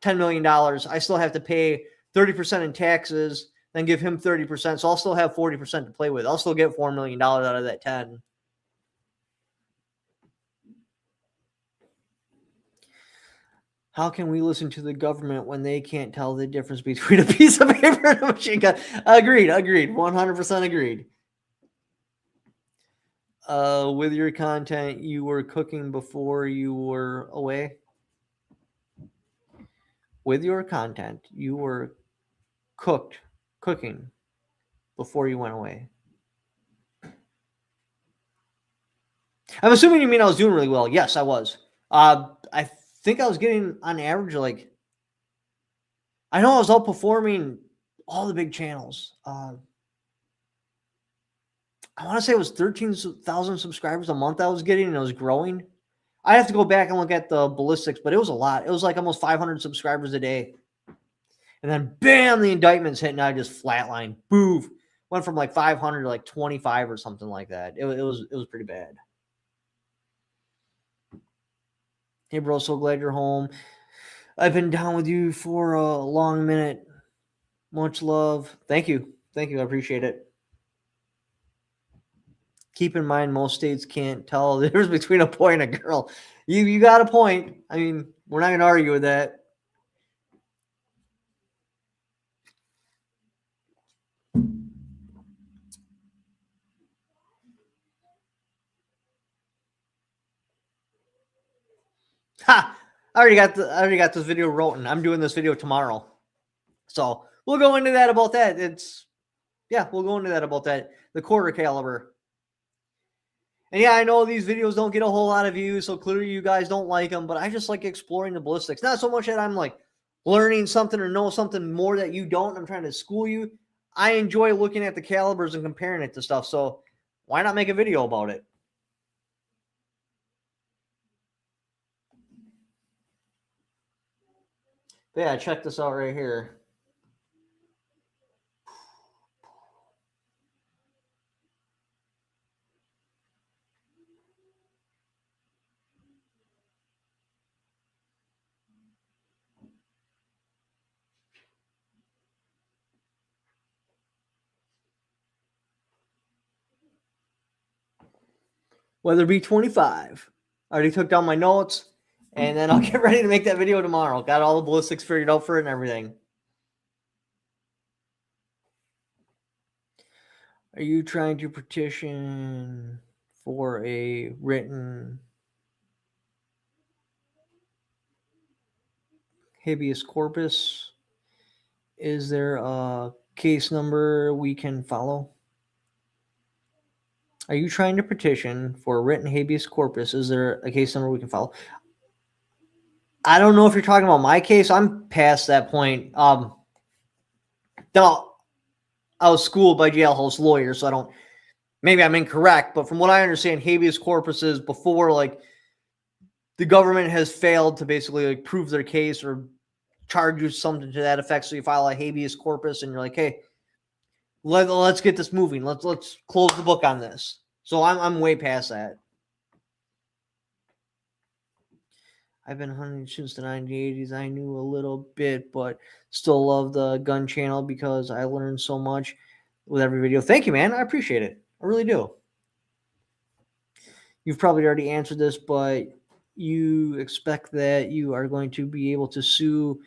$10 million, I still have to pay 30% in taxes, then give him 30%. So I'll still have 40% to play with. I'll still get $4 million out of that 10. How can we listen to the government when they can't tell the difference between a piece of paper and a machine gun? Agreed. 100% agreed. With your content, you were cooking before you were away? With your content, you were cooking before you went away. I'm assuming you mean I was doing really well. Yes, I was. I think I was getting on average, like, I know I was outperforming all the big channels. I want to say it was 13,000 subscribers a month I was getting, and it was growing. I have to go back and look at the ballistics, but it was a lot. It was like almost 500 subscribers a day. And then, bam, the indictments hit, and I just flatlined. Boof. Went from like 500 to like 25 or something like that. It was pretty bad. Hey, bro, so glad you're home. I've been down with you for a long minute. Much love. Thank you. I appreciate it. Keep in mind, most states can't tell the difference between a boy and a girl. You got a point. I mean, we're not going to argue with that. Ha! I already got this video written. I'm doing this video tomorrow. So we'll go into that about that. We'll go into that about that. The quarter caliber. And yeah, I know these videos don't get a whole lot of views, so clearly you guys don't like them, but I just like exploring the ballistics. Not so much that I'm like learning something or know something more that you don't. I'm trying to school you. I enjoy looking at the calibers and comparing it to stuff. So why not make a video about it? But yeah, check this out right here. Weatherby 25. I already took down my notes, and then I'll get ready to make that video tomorrow. Got all the ballistics figured out for it and everything. Are you trying to petition for a written habeas corpus? Is there a case number we can follow? Are you trying to petition for a written habeas corpus? Is there a case number we can follow? I don't know if you're talking about my case. I'm past that point. No, I was schooled by jailhouse lawyers, so I don't maybe I'm incorrect, but from what I understand, habeas corpus is before like the government has failed to basically like prove their case or charge you something to that effect. So you file a habeas corpus and you're like, hey, let's get this moving. Let's close the book on this. So I'm way past that. I've been hunting since the 1980s. I knew a little bit, but still love the gun channel because I learned so much with every video. Thank you, man. I appreciate it. I really do. You've probably already answered this, but you expect that you are going to be able to sue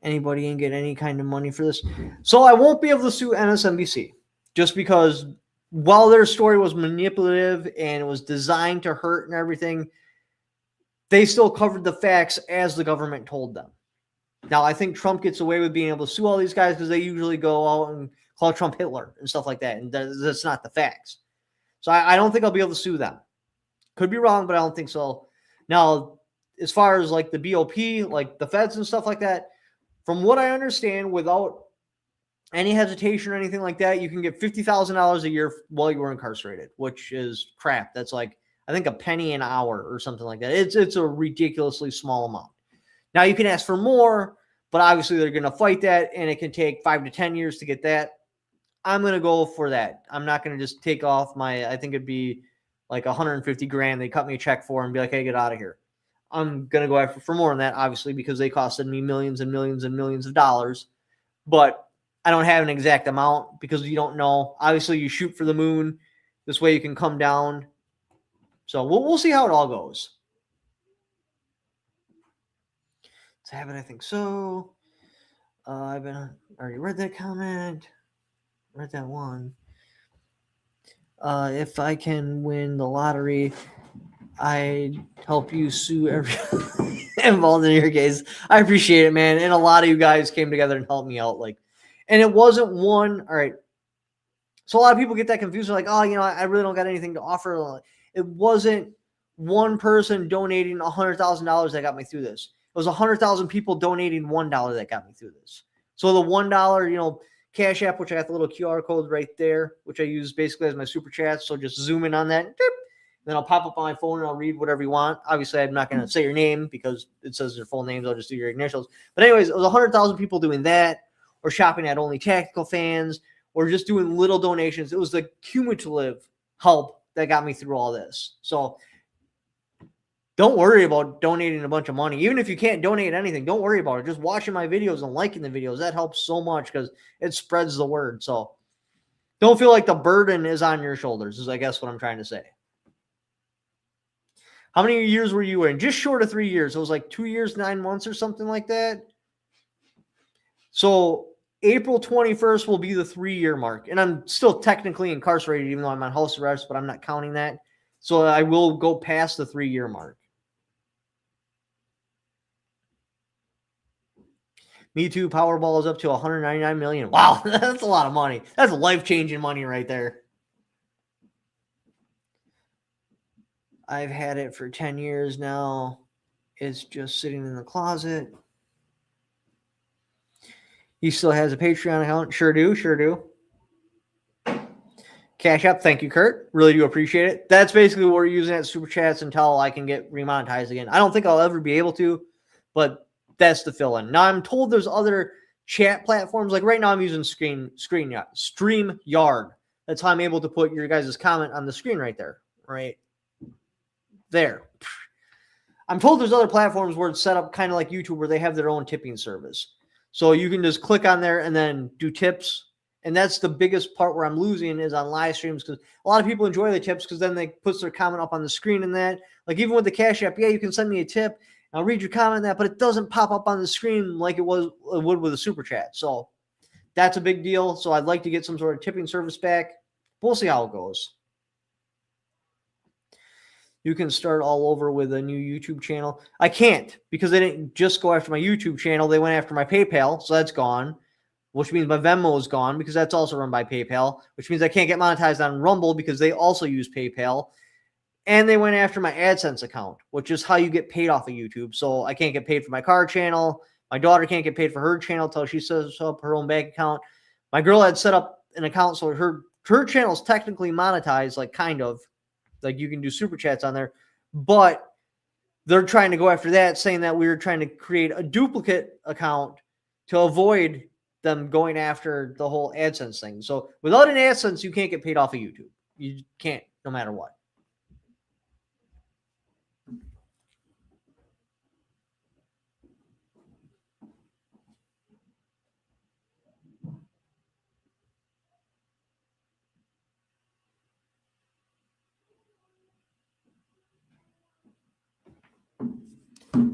anybody and get any kind of money for this. So I won't be able to sue MSNBC just because while their story was manipulative and it was designed to hurt and everything, they still covered the facts as the government told them. Now, I think Trump gets away with being able to sue all these guys because they usually go out and call Trump Hitler and stuff like that. And that's not the facts. So I don't think I'll be able to sue them. Could be wrong, but I don't think so. Now, as far as like the BOP, like the feds and stuff like that, from what I understand, without any hesitation or anything like that, you can get $50,000 a year while you were incarcerated, which is crap. That's like, I think, a penny an hour or something like that. It's a ridiculously small amount. Now, you can ask for more, but obviously they're going to fight that, and it can take 5 to 10 years to get that. I'm going to go for that. I'm not going to just take off my, I think it'd be like 150 grand they cut me a check for and be like, hey, get out of here. I'm going to go after for more than that, obviously, because they costed me millions and millions and millions of dollars. But I don't have an exact amount because you don't know. Obviously, you shoot for the moon. This way you can come down. So we'll see how it all goes. To have it, I think so. I've already read that comment. Read that one. If I can win the lottery, I'd help you sue everyone involved in your case. I appreciate it, man. And a lot of you guys came together and helped me out. And it wasn't one. All right. So a lot of people get that confused. They're like, oh, I really don't got anything to offer. It wasn't one person donating $100,000 that got me through this. It was 100,000 people donating $1 that got me through this. So the $1, Cash App, which I got the little QR code right there, which I use basically as my super chat. So just zoom in on that. Then I'll pop up on my phone and I'll read whatever you want. Obviously, I'm not going to say your name because it says your full names. I'll just do your initials. But anyways, it was 100,000 people doing that, or shopping at Only Tactical Fans, or just doing little donations. It was the cumulative help that got me through all this. So don't worry about donating a bunch of money. Even if you can't donate anything, don't worry about it. Just watching my videos and liking the videos, that helps so much because it spreads the word. So don't feel like the burden is on your shoulders, is I guess what I'm trying to say. How many years were you in? Just short of 3 years. It was like 2 years, 9 months or something like that. So April 21st will be the 3-year mark. And I'm still technically incarcerated, even though I'm on house arrest, but I'm not counting that. So I will go past the 3-year mark. Me Too Powerball is up to 199 million. Wow, that's a lot of money. That's life-changing money right there. I've had it for 10 years now. It's just sitting in the closet. He still has a Patreon account. Sure do. Cash App, thank you, Kurt. Really do appreciate it. That's basically what we're using at Super Chats until I can get remonetized again. I don't think I'll ever be able to, but that's the fill-in. Now, I'm told there's other chat platforms. Like right now, I'm using StreamYard. That's how I'm able to put your guys' comment on the screen right there. Right there. I'm told there's other platforms where it's set up kind of like YouTube where they have their own tipping service. So you can just click on there and then do tips. And that's the biggest part where I'm losing is on live streams because a lot of people enjoy the tips because then they put their comment up on the screen and that. Like even with the Cash App, yeah, you can send me a tip. I'll read your comment on that, but it doesn't pop up on the screen like it would with a super chat. So that's a big deal. So I'd like to get some sort of tipping service back. We'll see how it goes. You can start all over with a new YouTube channel. I can't because they didn't just go after my YouTube channel. They went after my PayPal, so that's gone, which means my Venmo is gone because that's also run by PayPal, which means I can't get monetized on Rumble because they also use PayPal. And they went after my AdSense account, which is how you get paid off of YouTube. So I can't get paid for my car channel. My daughter can't get paid for her channel until she sets up her own bank account. My girl had set up an account so her her channel is technically monetized, like kind of, like you can do super chats on there, but they're trying to go after that, saying that we were trying to create a duplicate account to avoid them going after the whole AdSense thing. So without an AdSense, you can't get paid off of YouTube. You can't, no matter what.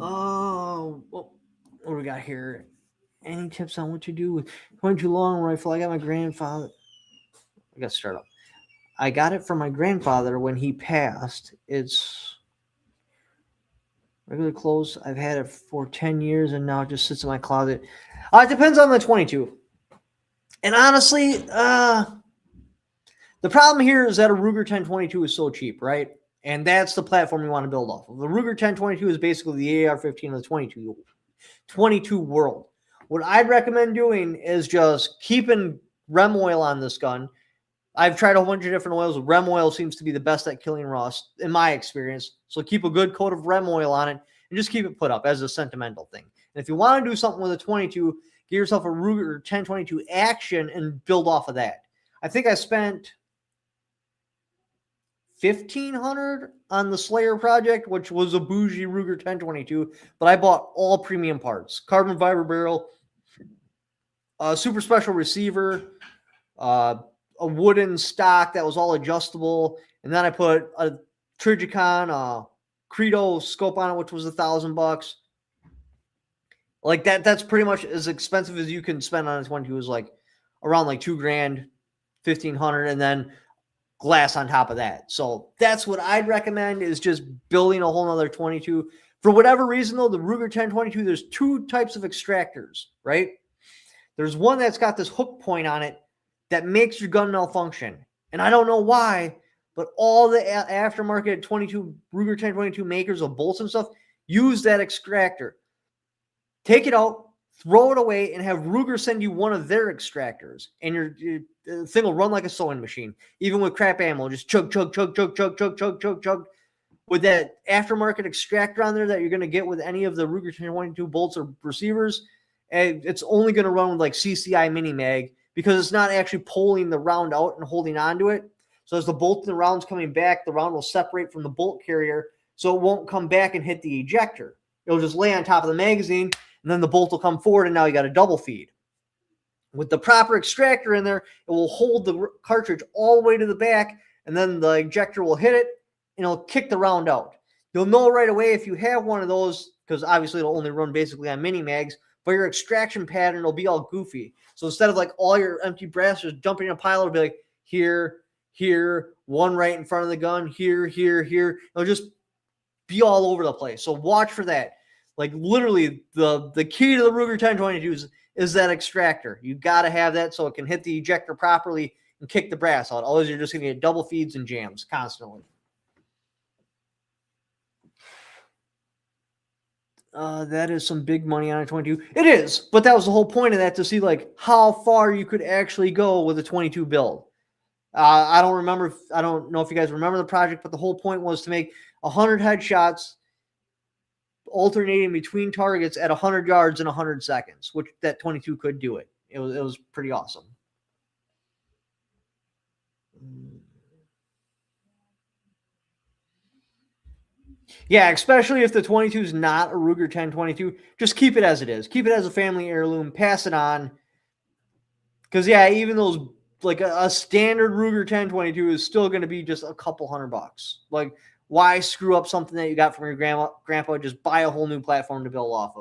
Oh, what do we got here? Any tips on what to do with 22 long rifle? I got my grandfather. I got to start up. I got it from my grandfather when he passed. It's regular clothes. I've had it for 10 years and now it just sits in my closet. It depends on the 22. And honestly, the problem here is that a Ruger 1022 is so cheap, right? And that's the platform you want to build off of. The Ruger 1022 is basically the AR-15 of the 22 world. What I'd recommend doing is just keeping rem oil on this gun. I've tried a whole bunch of different oils. Rem oil seems to be the best at killing rust, in my experience. So keep a good coat of rem oil on it and just keep it put up as a sentimental thing. And if you want to do something with a 22, get yourself a Ruger 1022 Action and build off of that. I think I spent $1,500 on the Slayer project, which was a bougie Ruger 1022, but I bought all premium parts: carbon fiber barrel, super special receiver, a wooden stock that was all adjustable, and then I put a Trijicon Credo scope on it, which was $1,000. Like that's pretty much as expensive as you can spend on a 22. Is like around like $2,000, $1,500, and then glass on top of that. So that's what I'd recommend, is just building a whole nother 22. For whatever reason, though, the Ruger 1022, there's two types of extractors, right? There's one that's got this hook point on it that makes your gun malfunction. And I don't know why, but all the aftermarket 22 Ruger 1022 makers of bolts and stuff use that extractor. Take it out, throw it away, and have Ruger send you one of their extractors, and your thing will run like a sewing machine. Even with crap ammo, just chug, chug, chug, chug, chug, chug, chug, chug, chug. With that aftermarket extractor on there that you're going to get with any of the Ruger 1022 bolts or receivers, and it's only going to run with like CCI Mini Mag, because it's not actually pulling the round out and holding onto it. So as the bolt and the round's coming back, the round will separate from the bolt carrier, so it won't come back and hit the ejector. It'll just lay on top of the magazine, and then the bolt will come forward, and now you got a double feed. With the proper extractor in there, it will hold the cartridge all the way to the back, and then the ejector will hit it, and it'll kick the round out. You'll know right away if you have one of those, because obviously it'll only run basically on mini mags, but your extraction pattern will be all goofy. So instead of like all your empty brass just dumping in a pile, it'll be like here, here, one right in front of the gun, here, here, here. It'll just be all over the place. So watch for that. Like literally the key to the Ruger 1022 is that extractor. You got to have that so it can hit the ejector properly and kick the brass out. Otherwise, you're just going to get double feeds and jams constantly. That is some big money on a 22. It is, but that was the whole point of that, to see like how far you could actually go with a 22 build. I don't know if you guys remember the project, but the whole point was to make 100 headshots alternating between targets at 100 yards in 100 seconds, which that 22 could do it. It was pretty awesome. Yeah, especially if the 22 is not a Ruger 1022, just keep it as it is. Keep it as a family heirloom. Pass it on. Because, yeah, even those, like a standard Ruger 1022 is still going to be just a couple $100. Like, why screw up something that you got from your grandpa? Just buy a whole new platform to build off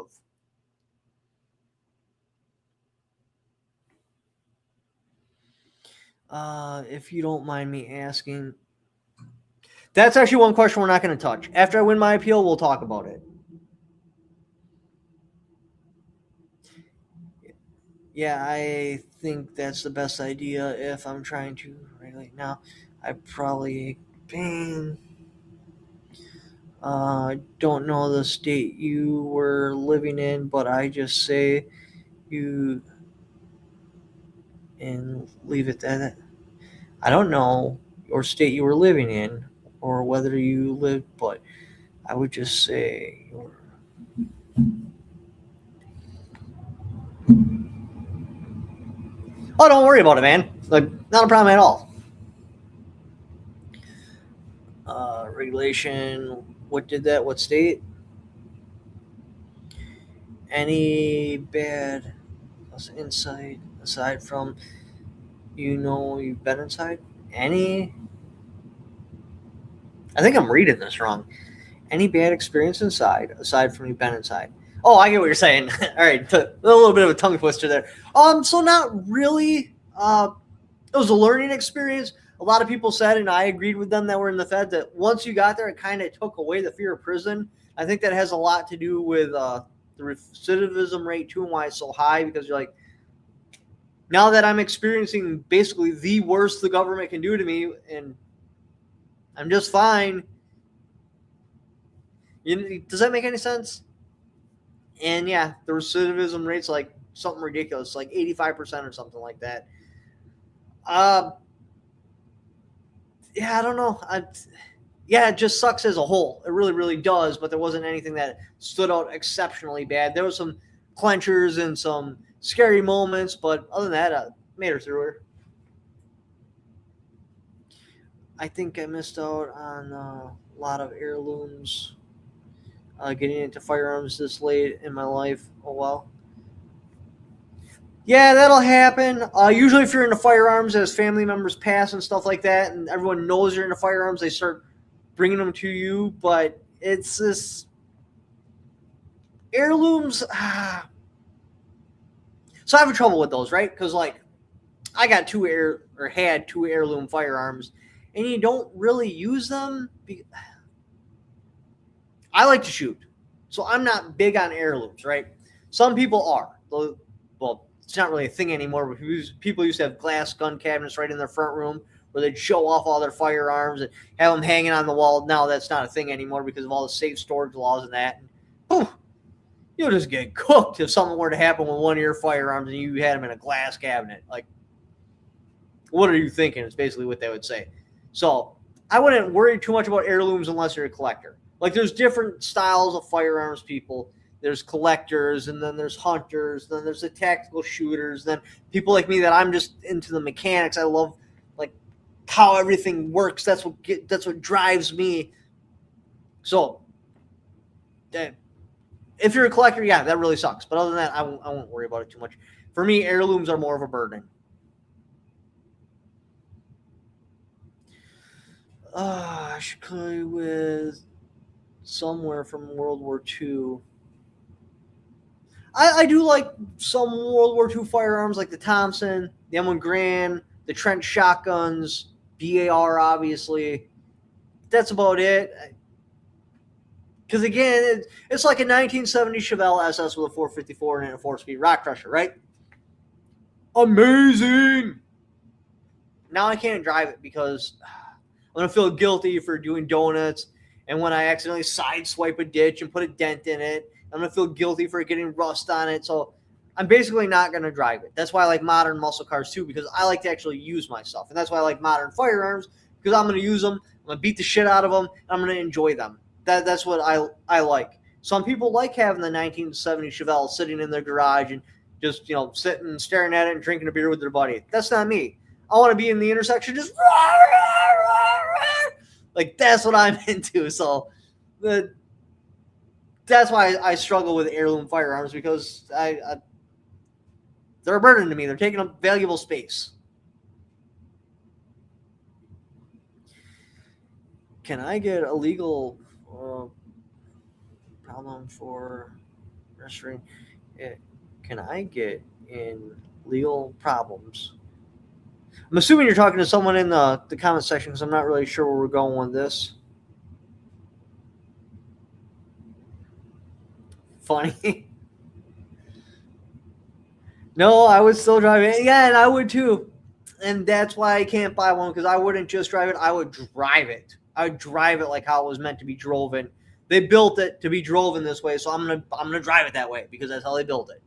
of. If you don't mind me asking, that's actually one question we're not going to touch. After I win my appeal, we'll talk about it. Yeah, I think that's the best idea if I'm trying to regulate now. I probably pain. Don't know the state you were living in, but I just say you and leave it at that. I don't know your state you were living in or whether you lived, but I would just say oh, don't worry about it, man. Like, not a problem at all. Regulation. What did that? What state? Any bad insight aside from you've been inside? Any? I think I'm reading this wrong. Any bad experience inside aside from you've been inside? Oh, I get what you're saying. All right, a little bit of a tongue twister there. So not really. It was a learning experience. A lot of people said, and I agreed with them that were in the Fed, that once you got there, it kind of took away the fear of prison. I think that has a lot to do with the recidivism rate too, and why it's so high. Because you're like, now that I'm experiencing basically the worst the government can do to me, and I'm just fine. Does that make any sense? And yeah, the recidivism rate's like something ridiculous, like 85% or something like that. Yeah, I don't know. Yeah, it just sucks as a whole. It really, really does. But there wasn't anything that stood out exceptionally bad. There was some clenchers and some scary moments, but other than that, I made her through her. I think I missed out on a lot of heirlooms. Getting into firearms this late in my life. Oh well. Yeah, that'll happen. Usually, if you're into firearms, as family members pass and stuff like that, and everyone knows you're into firearms, they start bringing them to you. But it's this heirlooms. So I have trouble with those, right? Because like I got had two heirloom firearms, and you don't really use them. I like to shoot, so I'm not big on heirlooms, right? Some people are. Well, it's not really a thing anymore, but people used to have glass gun cabinets right in their front room where they'd show off all their firearms and have them hanging on the wall. Now that's not a thing anymore because of all the safe storage laws and that. And, whew, you'll just get cooked if something were to happen with one of your firearms and you had them in a glass cabinet. Like, what are you thinking? It's basically what they would say. So I wouldn't worry too much about heirlooms unless you're a collector. Like, there's different styles of firearms people. There's collectors, and then there's hunters, then there's the tactical shooters, then people like me that I'm just into the mechanics. I love like how everything works. That's what drives me. So if you're a collector, yeah, that really sucks. But other than that, I won't worry about it too much. For me, heirlooms are more of a burden. I should play with somewhere from World War II. I do like some World War II firearms like the Thompson, the M1 Garand, the Trent shotguns, BAR, obviously. That's about it. Because again, it's like a 1970 Chevelle SS with a 454 and a 4-speed rock crusher, right? Amazing! Now I can't drive it because I'm going to feel guilty for doing donuts. And when I accidentally sideswipe a ditch and put a dent in it, I'm going to feel guilty for getting rust on it. So I'm basically not going to drive it. That's why I like modern muscle cars too, because I like to actually use my stuff. And that's why I like modern firearms, because I'm going to use them. I'm going to beat the shit out of them. And I'm going to enjoy them. That's what I like. Some people like having the 1970 Chevelle sitting in their garage and just, sitting, staring at it and drinking a beer with their buddy. That's not me. I want to be in the intersection just like that's what I'm into. So that's why I struggle with heirloom firearms, because they're a burden to me. They're taking up valuable space. Can I get a legal problem for registering? Can I get in legal problems? I'm assuming you're talking to someone in the comment section, because I'm not really sure where we're going with this. Funny. No, I would still drive it. Yeah, and I would too. And that's why I can't buy one, because I wouldn't just drive it. I would drive it. I would drive it like how it was meant to be driven. They built it to be driven this way, so I'm gonna drive it that way because that's how they built it.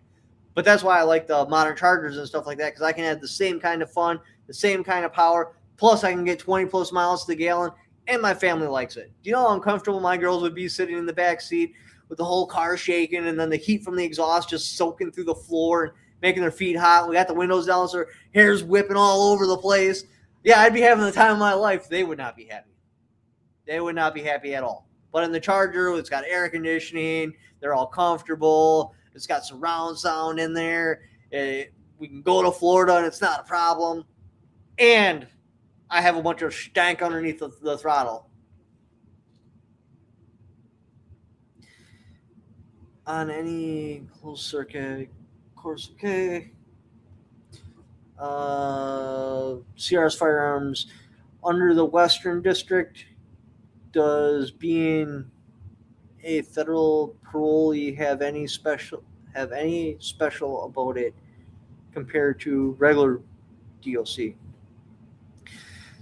But that's why I like the modern Chargers and stuff like that, because I can have the same kind of fun, the same kind of power, Plus, I can get 20 plus miles to the gallon, and my family likes it. Do you know how uncomfortable my girls would be sitting in the back seat with the whole car shaking and then the heat from the exhaust just soaking through the floor and making their feet hot? We got the windows down, so their hair's whipping all over the place. Yeah, I'd be having the time of my life. They would not be happy. They would not be happy at all. But in the Charger, it's got air conditioning. They're all comfortable. It's got surround sound in there. We can go to Florida, and it's not a problem. And I have a bunch of stank underneath the throttle. On any closed circuit course, okay. CRS Firearms under the Western District. Does being a federal parolee have any special about it compared to regular DOC?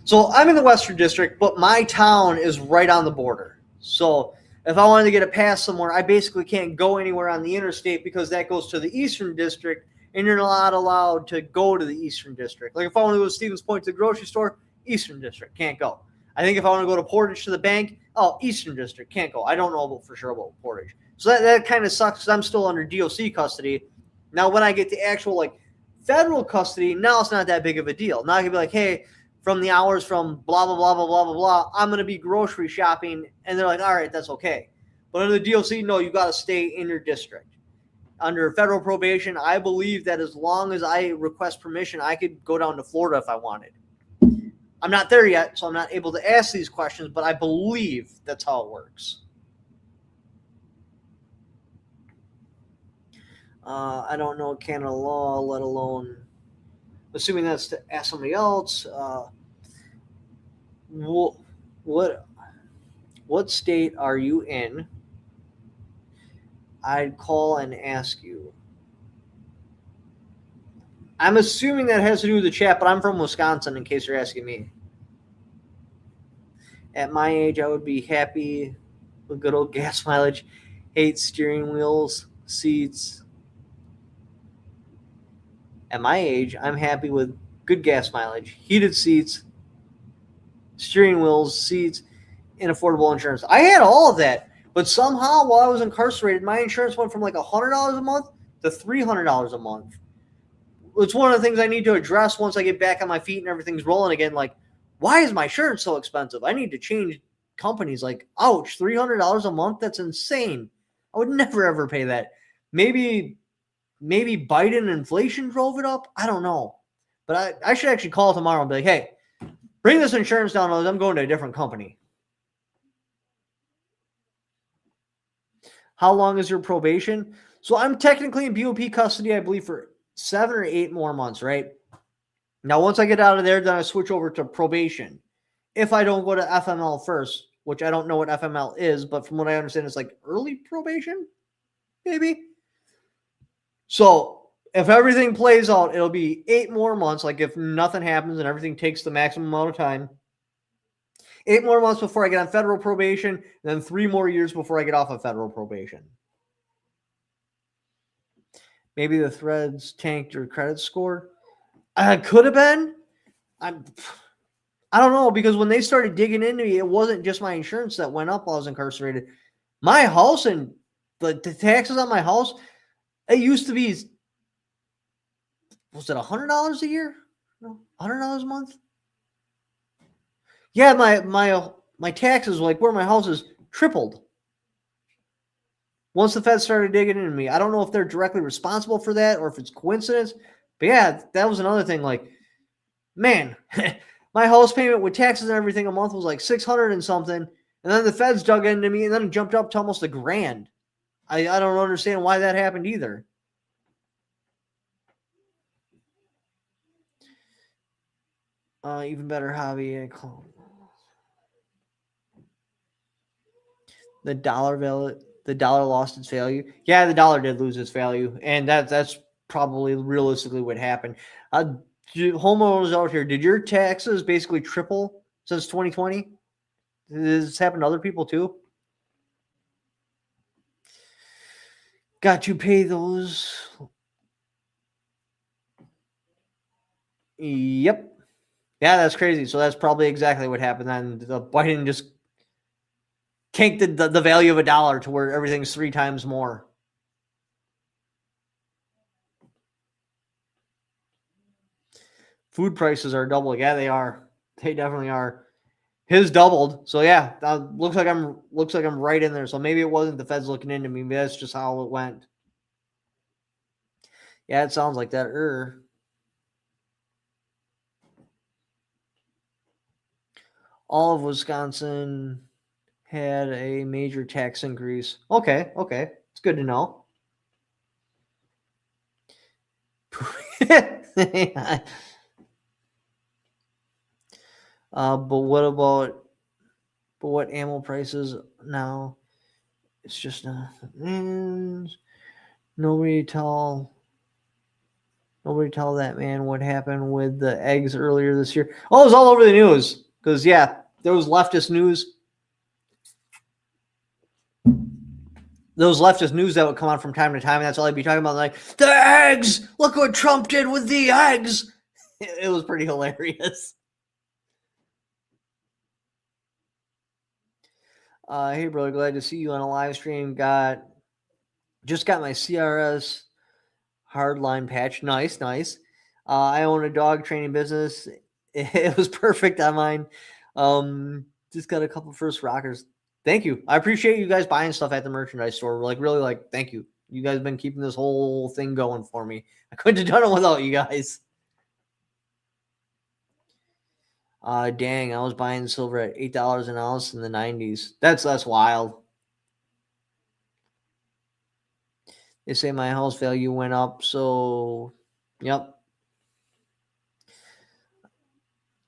So I'm in the Western District, but my town is right on the border. So if I wanted to get a pass somewhere, I basically can't go anywhere on the interstate because that goes to the Eastern District, and you're not allowed to go to the Eastern District. Like if I want to go to Stevens Point to the grocery store, Eastern District, can't go. I think if I want to go to Portage to the bank, Eastern District, can't go. I don't know for sure about Portage. So that kind of sucks because I'm still under DOC custody. Now, when I get the actual federal custody, now it's not that big of a deal. Now I can be like, hey, from the hours from blah, blah, blah, blah, blah, blah, blah, I'm going to be grocery shopping. And they're like, all right, that's okay. But under the DOC, no, you got to stay in your district. Under federal probation, I believe that as long as I request permission, I could go down to Florida if I wanted. I'm not there yet, so I'm not able to ask these questions, but I believe that's how it works. I don't know Canada law, let alone assuming that's to ask somebody else. What state are you in? I'd call and ask you. I'm assuming that has to do with the chat, but I'm from Wisconsin, in case you're asking me. At my age, I would be happy with good old gas mileage. Hate steering wheels, seats. At my age, I'm happy with good gas mileage, heated seats, steering wheels, seats, and affordable insurance. I had all of that, but somehow while I was incarcerated, my insurance went from like $100 a month to $300 a month. It's one of the things I need to address once I get back on my feet and everything's rolling again. Like, why is my insurance so expensive? I need to change companies. Like, ouch, $300 a month? That's insane. I would never, ever pay that. Maybe Biden inflation drove it up. I don't know. But I should actually call tomorrow and be like, hey, bring this insurance down. I'm going to a different company. How long is your probation? So I'm technically in BOP custody, I believe, for 7 or 8 more months, right? Now, once I get out of there, then I switch over to probation. If I don't go to FML first, which I don't know what FML is, but from what I understand, it's like early probation, maybe. So if everything plays out, it'll be 8 more months. Like if nothing happens and everything takes the maximum amount of time, 8 more months before I get on federal probation, and then 3 more years before I get off of federal probation. Maybe the Threads tanked your credit score. Could have been. I don't know, because when they started digging into me, it wasn't just my insurance that went up while I was incarcerated. My house and the taxes on my house, it used to be, was it $100 a year? No, $100 a month? Yeah, my taxes, like where my house is, tripled. Once the Fed started digging into me. I don't know if they're directly responsible for that or if it's coincidence. But yeah, that was another thing. Like, man, my house payment with taxes and everything a month was like $600 and something. And then the Feds dug into me and then it jumped up to almost $1,000. I don't understand why that happened either. Even better hobby. The dollar lost its value. Yeah, the dollar did lose its value, and that's probably realistically what happened. Homeowners out here, did your taxes basically triple since 2020? Did this happen to other people too? Got to pay those. Yep. Yeah, that's crazy. So that's probably exactly what happened. Then the Biden just tanked the value of a dollar to where everything's 3 times more. Food prices are double. Yeah, they are. They definitely are. His doubled. So yeah, looks like I'm right in there. So maybe it wasn't the feds looking into me. Maybe that's just how it went. Yeah, it sounds like that. All of Wisconsin had a major tax increase. Okay. It's good to know. But what ammo prices now? It's just not. Nobody tell that man what happened with the eggs earlier this year. Oh, it was all over the news because yeah, there was leftist news. Those leftist news that would come on from time to time, and that's all I'd be talking about. Like the eggs. Look what Trump did with the eggs. It was pretty hilarious. Hey brother, glad to see you on a live stream. Just got my CRS hardline patch. Nice. I own a dog training business. It was perfect on mine. Just got a couple first rockers. Thank you. I appreciate you guys buying stuff at the merchandise store. Really, thank you. You guys have been keeping this whole thing going for me. I couldn't have done it without you guys. Dang, I was buying silver at $8 an ounce in the 90s. That's wild. They say my house value went up, so yep.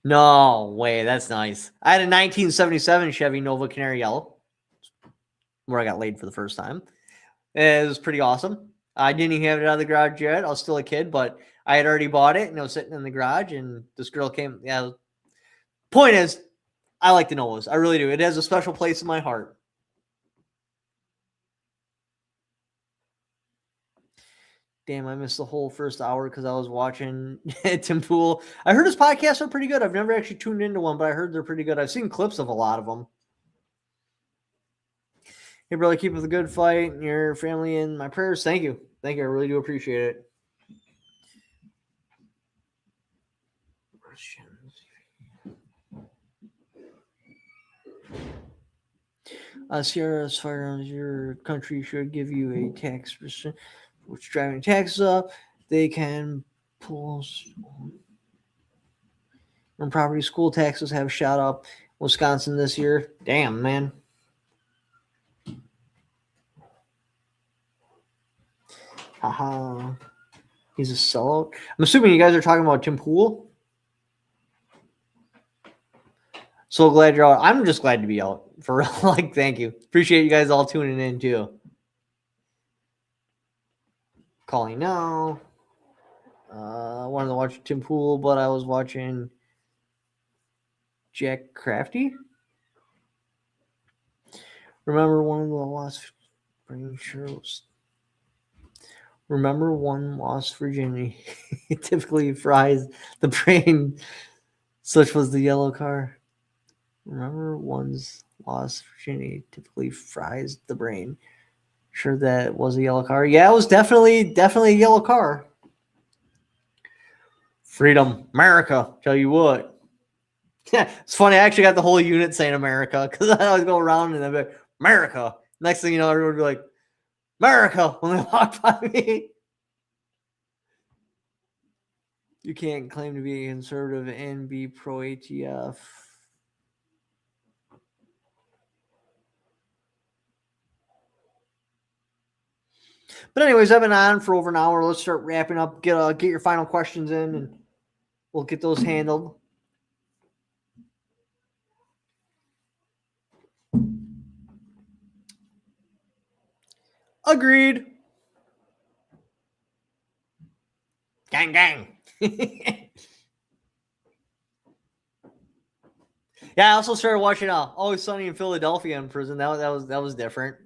No way, that's nice. I had a 1977 Chevy Nova Canary Yellow where I got laid for the first time. It was pretty awesome. I didn't even have it out of the garage yet. I was still a kid, but I had already bought it and it was sitting in the garage. And this girl came. Yeah. Point is, I like the Novas. I really do. It has a special place in my heart. Damn, I missed the whole first hour because I was watching Tim Pool. I heard his podcasts are pretty good. I've never actually tuned into one, but I heard they're pretty good. I've seen clips of a lot of them. Hey, brother, keep up the good fight and your family in my prayers. Thank you. I really do appreciate it. Sierra's firearms, your country should give you a tax percent, which driving taxes up. They can pull. And property school taxes have shot up Wisconsin this year. Damn, man. Haha. He's a sellout. I'm assuming you guys are talking about Tim Pool. So glad you're out. I'm just glad to be out. For real. Thank you. Appreciate you guys all tuning in too. Calling now. I wanted to watch Tim Pool, but I was watching Jack Crafty. Remember one of the Lost Brain shows. Remember one Lost Virginia. Typically fries the brain. Such was the yellow car. Remember one's Lost Virginia typically fries the brain. Sure that was a yellow car. Yeah, it was definitely a yellow car. Freedom, America. Tell you what. Yeah, it's funny. I actually got the whole unit saying America because I always go around and I'd be like, America. Next thing you know, everyone would be like, America when they walk by me. You can't claim to be a conservative and be pro ATF. But anyways, I've been on for over an hour. Let's start wrapping up. Get your final questions in, and we'll get those handled. Agreed. Gang, gang. Yeah, I also started watching Always Sunny in Philadelphia in prison. That was different.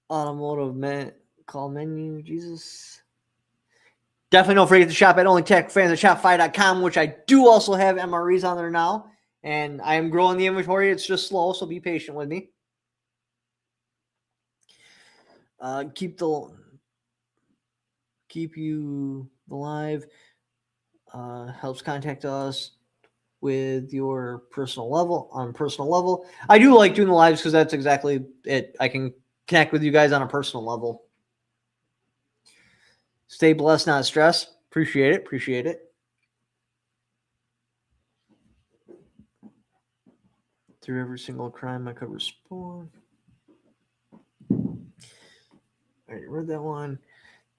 Automotive call menu, Jesus. Definitely don't forget to shop at Only Tech Fans at shopify.com, which I do also have MREs on there now. And I am growing the inventory. It's just slow, so be patient with me. Keep you alive. Helps contact us with your personal level. I do like doing the lives because that's exactly it. I can connect with you guys on a personal level. Stay blessed, not stressed. Appreciate it. Through every single crime I could respond. I already read that one.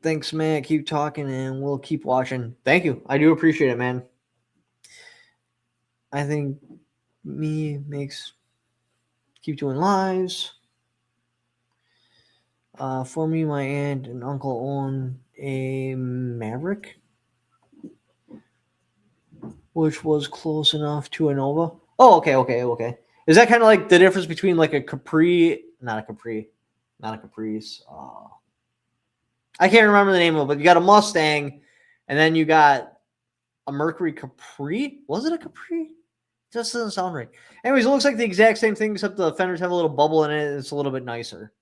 Thanks, man. Keep talking and we'll keep watching. Thank you. I do appreciate it, man. I think me makes keep doing lives. For me, my aunt and uncle own a Maverick, which was close enough to a Nova. Oh, okay. Is that kind of like the difference between like a Capri, not a Caprice? I can't remember the name of it, but you got a Mustang, and then you got a Mercury Capri. Was it a Capri? It just doesn't sound right. Anyways, it looks like the exact same thing, except the fenders have a little bubble in it, and it's a little bit nicer.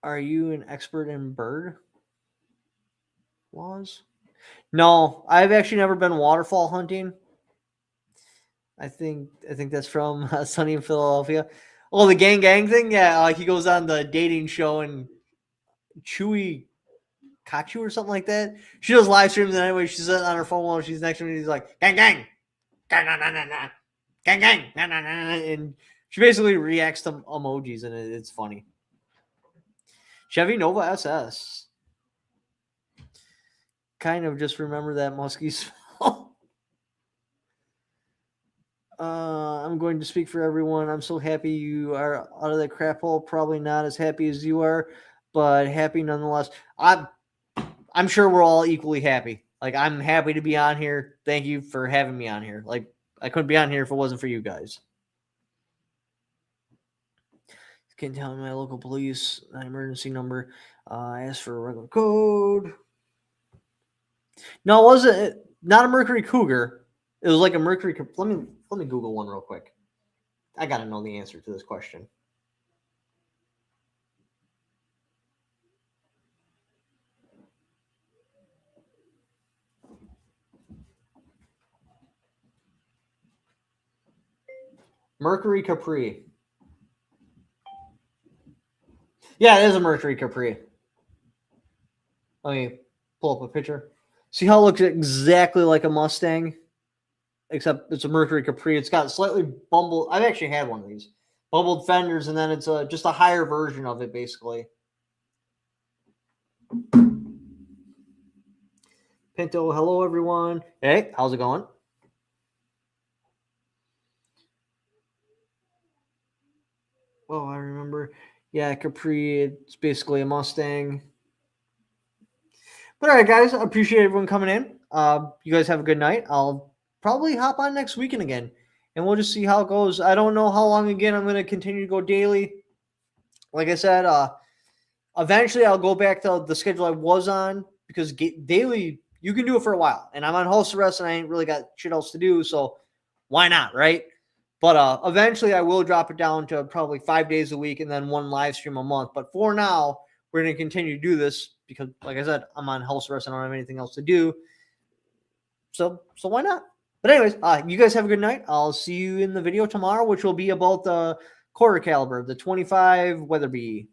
Are you an expert in bird laws? No, I've actually never been waterfall hunting. I think that's from Sunny in Philadelphia. Oh, the gang thing? Yeah, he goes on the dating show and Chewy Kachu or something like that. She does live streams and anyway, she's on her phone while she's next to me. He's like, gang, gang, and she basically reacts to emojis and it's funny. Chevy Nova SS. Kind of just remember that musky smell. I'm going to speak for everyone. I'm so happy you are out of that crap hole. Probably not as happy as you are, but happy nonetheless. I'm sure we're all equally happy. Like, I'm happy to be on here. Thank you for having me on here. Like, I couldn't be on here if it wasn't for you guys. Can tell me my local police emergency number. I asked for a regular code. No, it wasn't not a Mercury Cougar. It was like a Mercury. Let me Google one real quick. I gotta know the answer to this question. Mercury Capri. Yeah, it is a Mercury Capri. Let me pull up a picture. See how it looks exactly like a Mustang? Except it's a Mercury Capri. It's got slightly bumbled. I've actually had one of these. Bumbled fenders, and then it's just a higher version of it, basically. Pinto, hello, everyone. Hey, how's it going? Oh, I remember. Yeah, Capri. It's basically a Mustang. But all right, guys, I appreciate everyone coming in. You guys have a good night. I'll probably hop on next weekend again, and we'll just see how it goes. I don't know how long again I'm going to continue to go daily. Like I said, eventually I'll go back to the schedule I was on because daily you can do it for a while, and I'm on house arrest and I ain't really got shit else to do, so why not, right? But eventually I will drop it down to probably 5 days a week and then one live stream a month. But for now, we're going to continue to do this because, like I said, I'm on house arrest and I don't have anything else to do. So why not? But anyways, you guys have a good night. I'll see you in the video tomorrow, which will be about the quarter caliber, the 25 Weatherby.